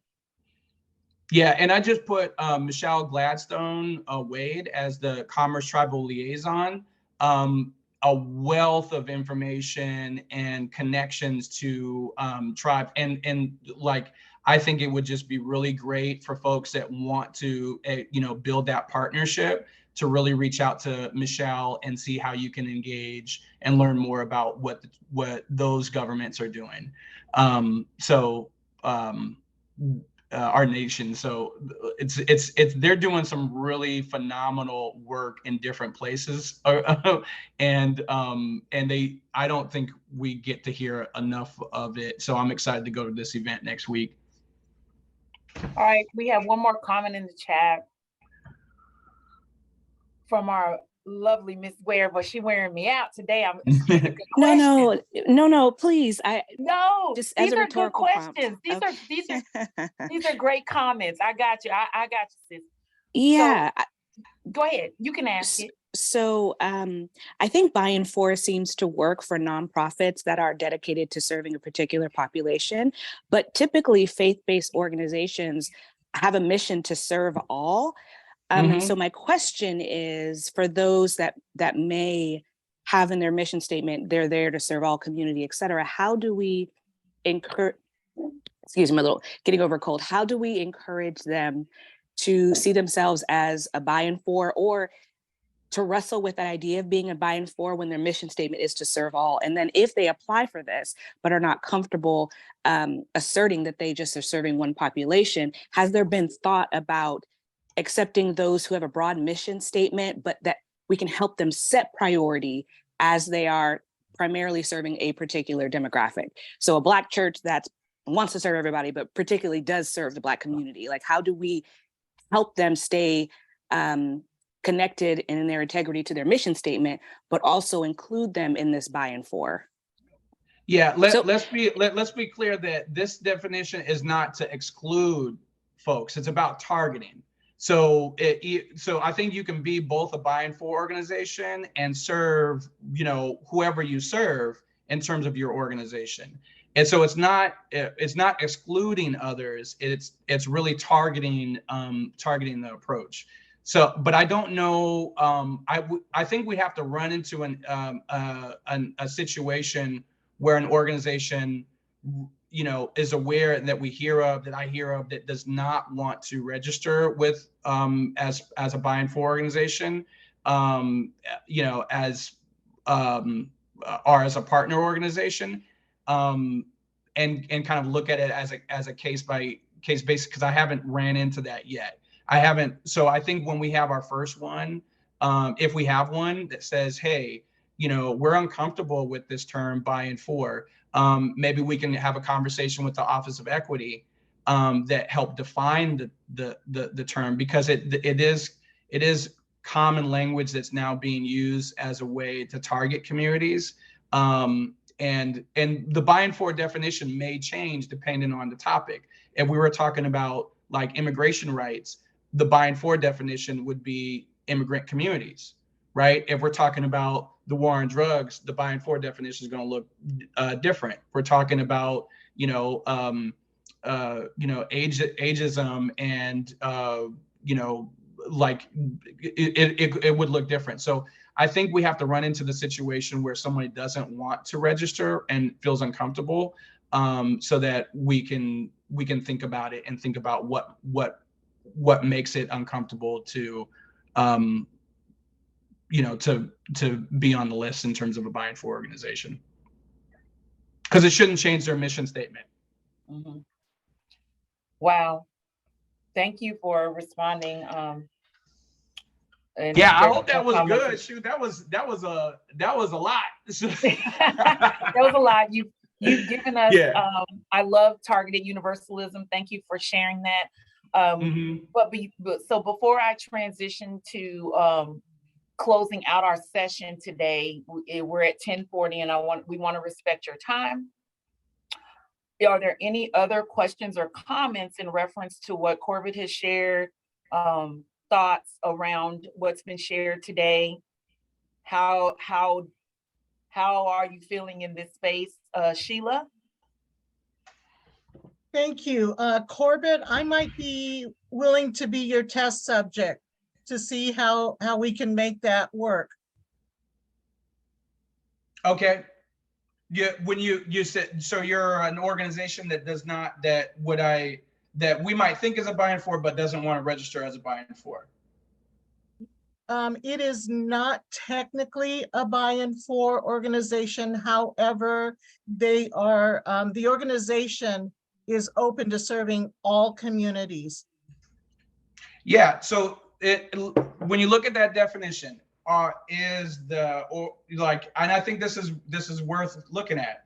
Yeah, and I just put Michelle Gladstone Wade as the Commerce Tribal Liaison. A wealth of information and connections to tribe, and like, I think it would just be really great for folks that want to you know, build that partnership, to really reach out to Michelle and see how you can engage and learn more about what those governments are doing. Our nation. So it's they're doing some really phenomenal work in different places, and I don't think we get to hear enough of it. So I'm excited to go to this event next week. All right, we have one more comment in the chat from our lovely Miss Ware, but she wearing me out today. I'm No, please. No, just these as a are good rhetorical prompt. questions. These are great comments. I got you. I got you, sis. Yeah. So, go ahead. You can ask it. So I think buy-in for seems to work for nonprofits that are dedicated to serving a particular population, but typically faith-based organizations have a mission to serve all. And so my question is, for those that may have in their mission statement, they're there to serve all, community, et cetera, how do we encourage, excuse me, a little getting over a cold, how do we encourage them to see themselves as a buy-in for, or to wrestle with that idea of being a buy-in for when their mission statement is to serve all? And then if they apply for this, but are not comfortable asserting that they just are serving one population, has there been thought about accepting those who have a broad mission statement, but that we can help them set priority as they are primarily serving a particular demographic? So a Black church that wants to serve everybody, but particularly does serve the Black community. Like, how do we help them stay connected and in their integrity to their mission statement, but also include them in this buy-in for? Yeah, let's be clear that this definition is not to exclude folks. It's about targeting. So so I think you can be both a buy-in for organization and serve, you know, whoever you serve in terms of your organization. And so it's not excluding others. It's really targeting the approach. So, but I don't know. I think we have to run into a situation where an organization, you know, is aware that I hear of that does not want to register with as a buy-in for organization, you know, or as a partner organization, and kind of look at it as a case by case basis, because I haven't ran into that yet. So I think when we have our first one, if we have one that says, hey, you know, we're uncomfortable with this term buy-in for, maybe we can have a conversation with the Office of Equity that help define the term, because it is common language that's now being used as a way to target communities. And the buy-in for definition may change depending on the topic. If we were talking about like immigration rights, the buy-in for definition would be immigrant communities, right? If we're talking about the war on drugs, the buy-in for definition is going to look different. We're talking about, ageism and, like it would look different. So I think we have to run into the situation where somebody doesn't want to register and feels uncomfortable, so that we can think about it and think about what makes it uncomfortable to to be on the list in terms of a buy-in for organization, because it shouldn't change their mission statement. Mm-hmm. Wow. Thank you for responding. Yeah, I hope that was good. Shoot, that was a lot. That was a lot. You've given us. Yeah. I love targeted universalism. Thank you for sharing that. But so before I transition to closing out our session today, we're at 10:40, and we want to respect your time. Are there any other questions or comments in reference to what Korbett has shared? Thoughts around what's been shared today? How are you feeling in this space, Sheila? Thank you. Korbett, I might be willing to be your test subject to see how we can make that work. Okay. Yeah, when you said, so you're an organization that does not, that we might think is a buy-in for, but doesn't want to register as a buy-in for. It is not technically a buy-in for organization. However, they are, the organization is open to serving all communities. Yeah, so when you look at that definition, and I think this is worth looking at.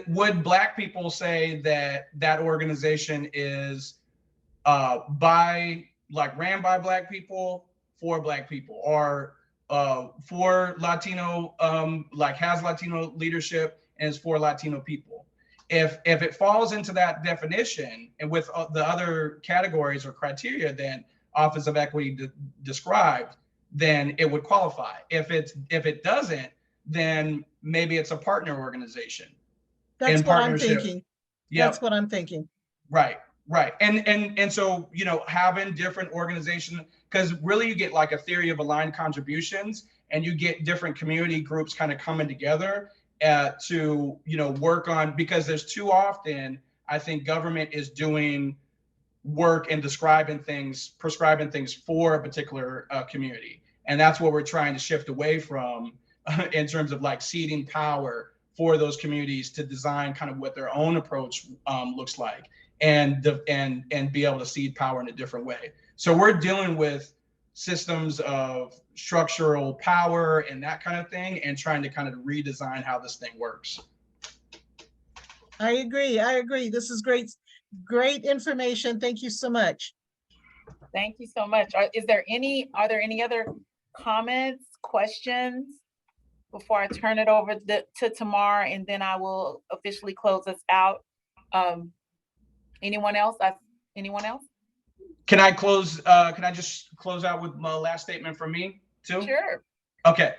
Would Black people say that organization is ran by Black people, for Black people, or for Latino, has Latino leadership and is for Latino people? If it falls into that definition and with the other categories or criteria then Office of Equity described, then it would qualify. If it doesn't, then maybe it's a partner organization. That's what I'm thinking. That's what I'm thinking. Right. And so, having different organizations, because really you get like a theory of aligned contributions, and you get different community groups kind of coming together to, work on, because there's too often, I think government is doing work and prescribing things for a particular community. And that's what we're trying to shift away from in terms of like ceding power for those communities to design kind of what their own approach looks like, and be able to cede power in a different way. So we're dealing with systems of structural power and that kind of thing, and trying to kind of redesign how this thing works. I agree. This is great information. Thank you so much. Thank you so much. Are there any other comments, questions before I turn it over to Tamar, and then I will officially close us out? Anyone else? Can I just close out with my last statement from me too? Sure. Okay.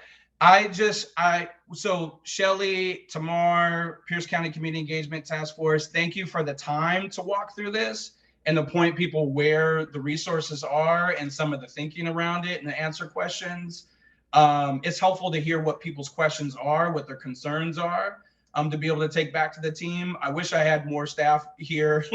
So Shelly, Tamar, Pierce County Community Engagement Task Force, thank you for the time to walk through this and to point people where the resources are and some of the thinking around it, and to answer questions. It's helpful to hear what people's questions are, what their concerns are, to be able to take back to the team. I wish I had more staff here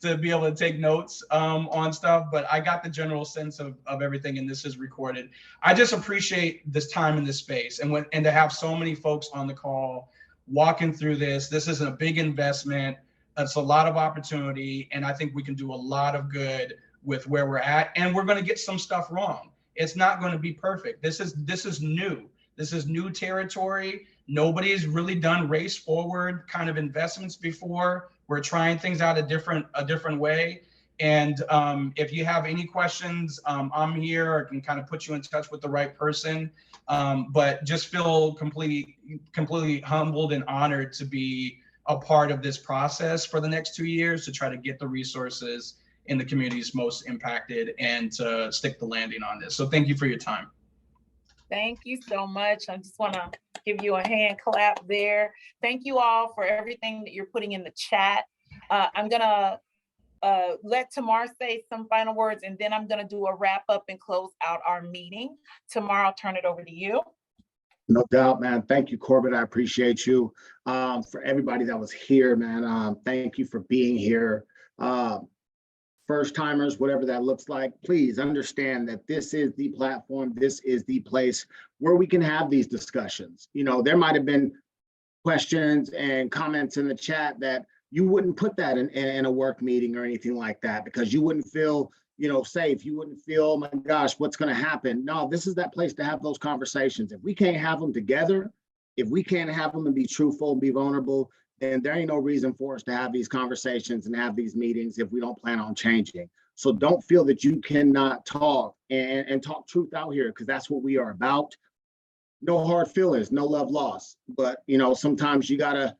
to be able to take notes on stuff, but I got the general sense of everything, and this is recorded. I just appreciate this time in this space, and to have so many folks on the call walking through this. This is a big investment. It's a lot of opportunity, and I think we can do a lot of good with where we're at, and we're going to get some stuff wrong. It's not going to be perfect. This is new. This is new territory. Nobody's really done race forward kind of investments before. We're trying things out a different way. And if you have any questions, I'm here. I can kind of put you in touch with the right person. But just feel completely humbled and honored to be a part of this process for the next 2 years, to try to get the resources in the communities most impacted and to stick the landing on this. So thank you for your time. Thank you so much. I just want to give you a hand clap there. Thank you all for everything that you're putting in the chat. I'm gonna let Tamar say some final words, and then I'm gonna do a wrap up and close out our meeting. Tamar, I'll turn it over to you. No doubt, man. Thank you, Korbett. I appreciate you. For everybody that was here, man, thank you for being here. First timers, whatever that looks like, please understand that this is the platform, this is the place where we can have these discussions. You know, there might have been questions and comments in the chat that you wouldn't put that in a work meeting or anything like that, because you wouldn't feel, you know, safe. You wouldn't feel, oh my gosh, what's going to happen? No, this is that place to have those conversations. If we can't have them together, if we can't have them and be truthful and be vulnerable, then there ain't no reason for us to have these conversations and have these meetings if we don't plan on changing. So don't feel that you cannot talk and talk truth out here, because that's what we are about. No hard feelings, no love lost. But, you know, sometimes you got to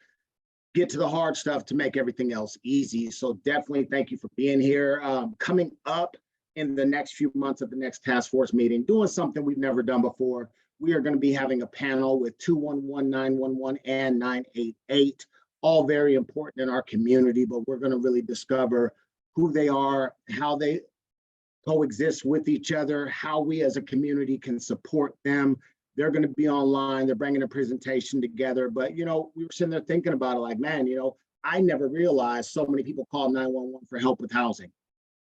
get to the hard stuff to make everything else easy. So definitely thank you for being here. Coming up in the next few months at the next task force meeting, doing something we've never done before. We are going to be having a panel with 211, 911, and 988. All very important in our community, but we're going to really discover who they are, how they coexist with each other, how we as a community can support them. They're going to be online. They're bringing a presentation together. But, you know, we were sitting there thinking about it like, man, you know, I never realized so many people call 911 for help with housing,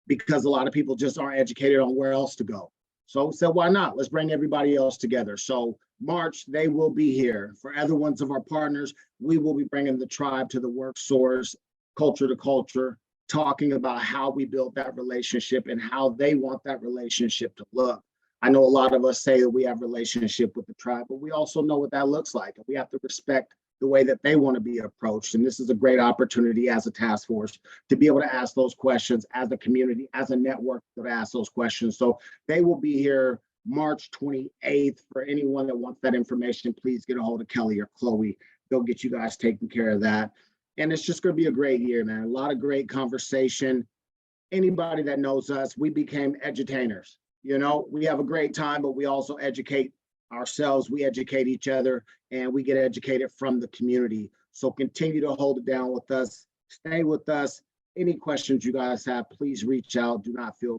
because a lot of people just aren't educated on where else to go. So why not? Let's bring everybody else together. So March, they will be here. For other ones of our partners, we will be bringing the tribe to the work source, culture to culture, talking about how we built that relationship and how they want that relationship to look. I know a lot of us say that we have a relationship with the tribe, but we also know what that looks like. And we have to respect the way that they want to be approached. And this is a great opportunity as a task force to be able to ask those questions, as a community, as a network, to ask those questions. So they will be here March 28th. For anyone that wants that information, please get a hold of Kelly or Chloe. They'll get you guys taken care of that. And it's just going to be a great year, man. A lot of great conversation. Anybody that knows us, we became edutainers. You know, we have a great time, but we also educate ourselves, we educate each other, and we get educated from the community. So continue to hold it down with us. Stay with us. Any questions you guys have, please reach out. Do not feel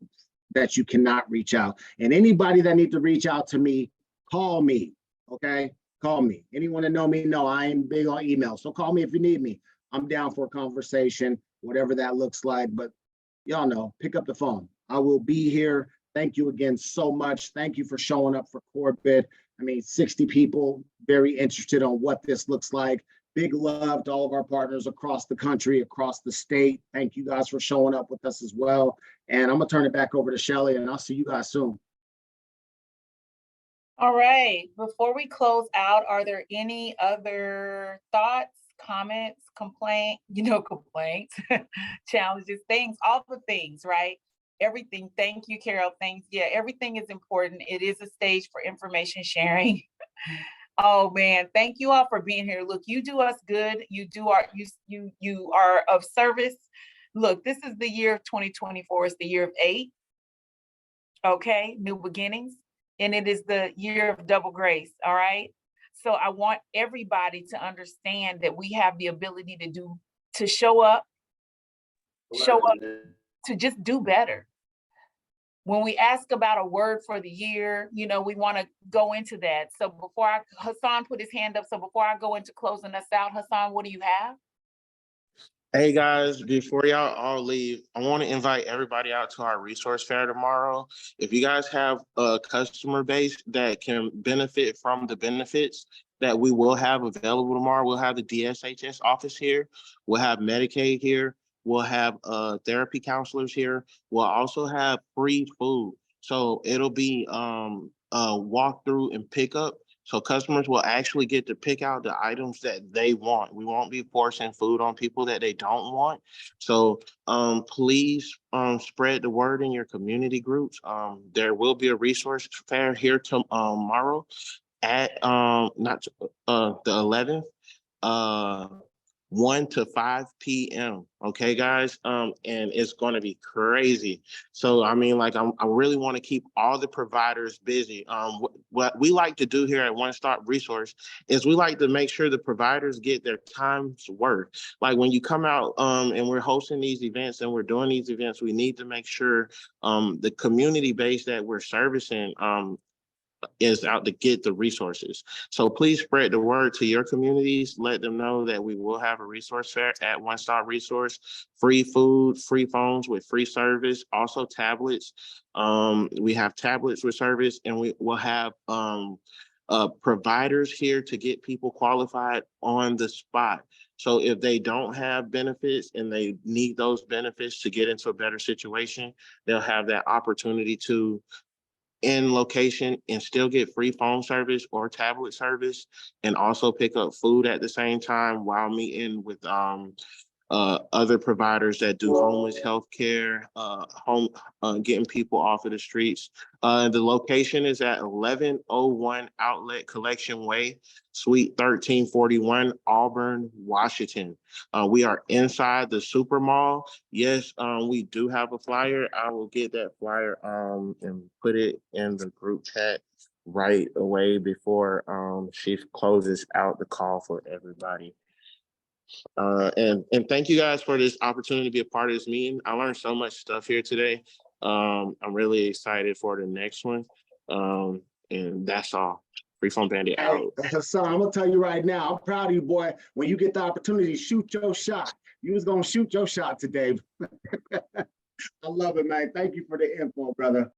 that you cannot reach out. And anybody that needs to reach out to me, call me, okay? Call me. Anyone that know me, know I am big on email. So call me if you need me. I'm down for a conversation, whatever that looks like. But y'all know, pick up the phone. I will be here. Thank you again so much. Thank you for showing up for Korbett. I mean, 60 people very interested on what this looks like. Big love to all of our partners across the country, across the state. Thank you guys for showing up with us as well. And I'm gonna turn it back over to Shelly, and I'll see you guys soon. All right, before we close out, are there any other thoughts, comments, complaints, challenges, things, all the things, right? Everything. Thank you, Carol. Thanks. Yeah, everything is important. It is a stage for information sharing. Oh man, thank you all for being here. Look, you do us good. You are of service. Look, this is the year of 2024. It's the year of 8. Okay, new beginnings. And it is the year of double grace. All right. So I want everybody to understand that we have the ability to show up to just do better. When we ask about a word for the year, we want to go into that. So Hassan put his hand up. So before I go into closing us out, Hassan, what do you have? Hey guys, before y'all all leave, I want to invite everybody out to our resource fair tomorrow. If you guys have a customer base that can benefit from the benefits that we will have available tomorrow, we'll have the DSHS office here, we'll have Medicaid here, we'll have therapy counselors here, we'll also have free food. So it'll be a walk through and pick up. So customers will actually get to pick out the items that they want. We won't be forcing food on people that they don't want. So please spread the word in your community groups. There will be a resource fair here tomorrow at the 11th. 1 to 5 p.m. Okay, guys. And it's going to be crazy. So, I mean, like, I really want to keep all the providers busy. What we like to do here at One Stop Resource is we like to make sure the providers get their time's worth. Like, when you come out and we're hosting these events and we're doing these events, we need to make sure the community base that we're servicing is out to get the resources. So please spread the word to your communities. Let them know that we will have a resource fair at One Stop Resource. Free food, free phones with free service, also tablets. We have tablets with service, and we will have providers here to get people qualified on the spot. So if they don't have benefits and they need those benefits to get into a better situation, they'll have that opportunity to in location and still get free phone service or tablet service, and also pick up food at the same time while meeting with other providers that do homeless healthcare, getting people off of the streets. The location is at 1101 Outlet Collection Way, Suite 1341, Auburn, Washington. We are inside the super mall. Yes, we do have a flyer. I will get that flyer and put it in the group chat right away before she closes out the call for everybody. And thank you guys for this opportunity to be a part of this meeting. I learned so much stuff here today. I'm really excited for the next one. And that's all. Free Phone Bandit out. So I'm gonna tell you right now, I'm proud of you, boy. When you get the opportunity, shoot your shot. You was gonna shoot your shot today. I love it, man. Thank you for the info, brother.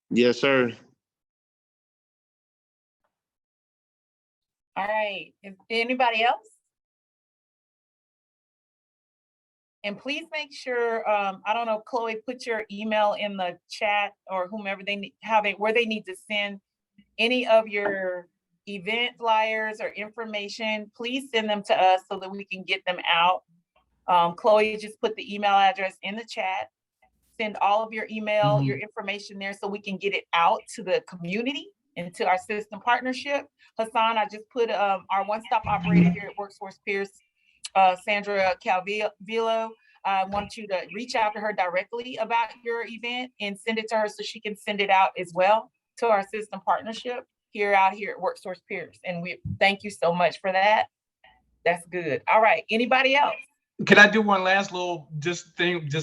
Yes, sir. All right, is anybody else? And please make sure, I don't know, Chloe, put your email in the chat, or whomever they need, where they need to send any of your event flyers or information. Please send them to us so that we can get them out. Chloe just put the email address in the chat. Send all of your email, your information there so we can get it out to the community and to our system partnership. Hassan, I just put our one-stop operator here at Workforce Pierce, Sandra Calvillo. I want you to reach out to her directly about your event and send it to her so she can send it out as well to our system partnership out here at Workforce Pierce. And we thank you so much for that. That's good. All right. Anybody else? Can I do one last little just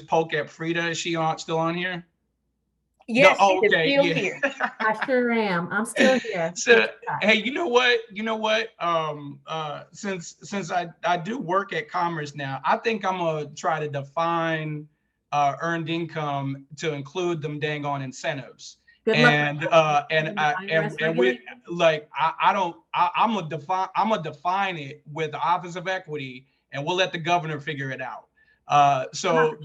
poke at Frida? Is she still on here? Yes, no, she is still here. I sure am. I'm still here. So, hey, you know what? Since I do work at Commerce now, I think I'm gonna try to define earned income to include them dang on incentives. Good and luck. I'm gonna define it with the Office of Equity, and we'll let the governor figure it out. So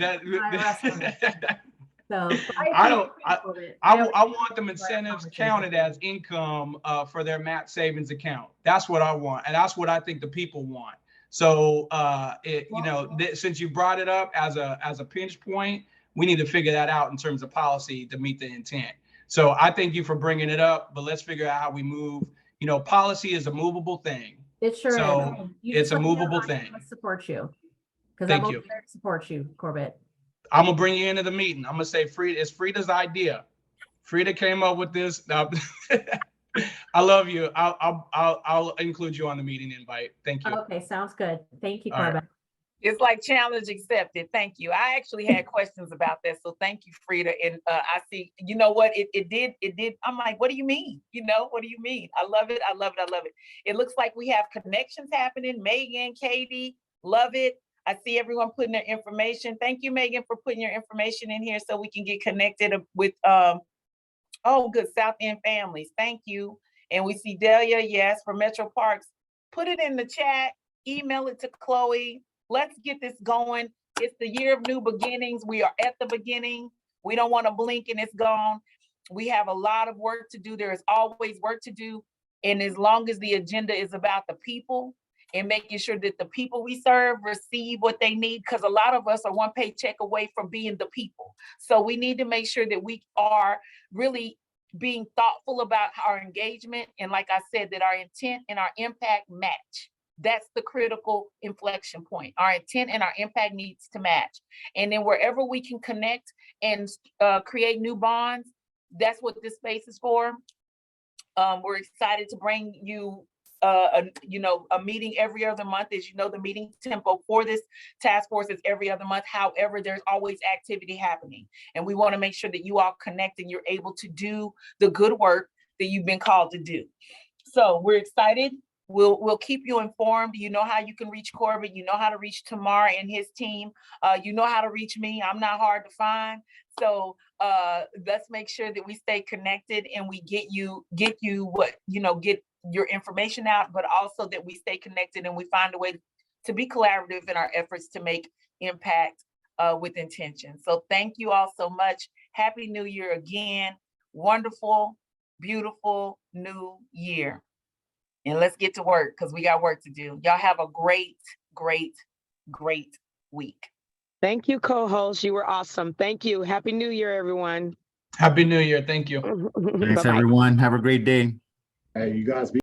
I want them incentives counted as income for their MAT savings account. That's what I want, and that's what I think the people want. So since you brought it up as a pinch point, we need to figure that out in terms of policy to meet the intent. So I thank you for bringing it up, but let's figure out how we move. Policy is a movable thing. It sure is. It's a movable thing. I support you. Because Thank I'm you. over there to support you, Korbett. I'm gonna bring you into the meeting. I'm gonna say it's Frida's idea. Frida came up with this. I love you. I'll include you on the meeting invite. Thank you. Okay, sounds good. Thank you, All right. Korbett. It's like challenge accepted. Thank you. I actually had questions about that. So thank you, Frida. And I see, you know what, it did. I'm like, what do you mean? What do you mean? I love it. I love it. I love it. It looks like we have connections happening. Megan, Katie, love it. I see everyone putting their information. Thank you, Megan, for putting your information in here so we can get connected with, good, South End families. Thank you. And we see Delia, yes, for Metro Parks. Put it in the chat, email it to Chloe. Let's get this going. It's the year of new beginnings. We are at the beginning. We don't want to blink and it's gone. We have a lot of work to do. There is always work to do. And as long as the agenda is about the people and making sure that the people we serve receive what they need, because a lot of us are one paycheck away from being the people. So we need to make sure that we are really being thoughtful about our engagement. And like I said, that our intent and our impact match. That's the critical inflection point. Our intent and our impact needs to match. And then wherever we can connect and create new bonds, that's what this space is for. We're excited to bring you a meeting every other month. As you know, the meeting tempo for this task force is every other month. However, there's always activity happening, and we want to make sure that you all connect and you're able to do the good work that you've been called to do. So we're excited. We'll keep you informed. You know how you can reach Korbett. You know how to reach Tamar and his team. You know how to reach me. I'm not hard to find. So let's make sure that we stay connected and we get you get your information out, but also that we stay connected and we find a way to be collaborative in our efforts to make impact with intention. So thank you all so much. Happy New Year again. Wonderful, beautiful new year. And let's get to work because we got work to do. Y'all have a great, great, great week. Thank you, co-host. You were awesome. Thank you. Happy New Year, everyone. Happy New Year. Thank you. Thanks, Bye-bye. everyone. Have a great day. Hey, you guys be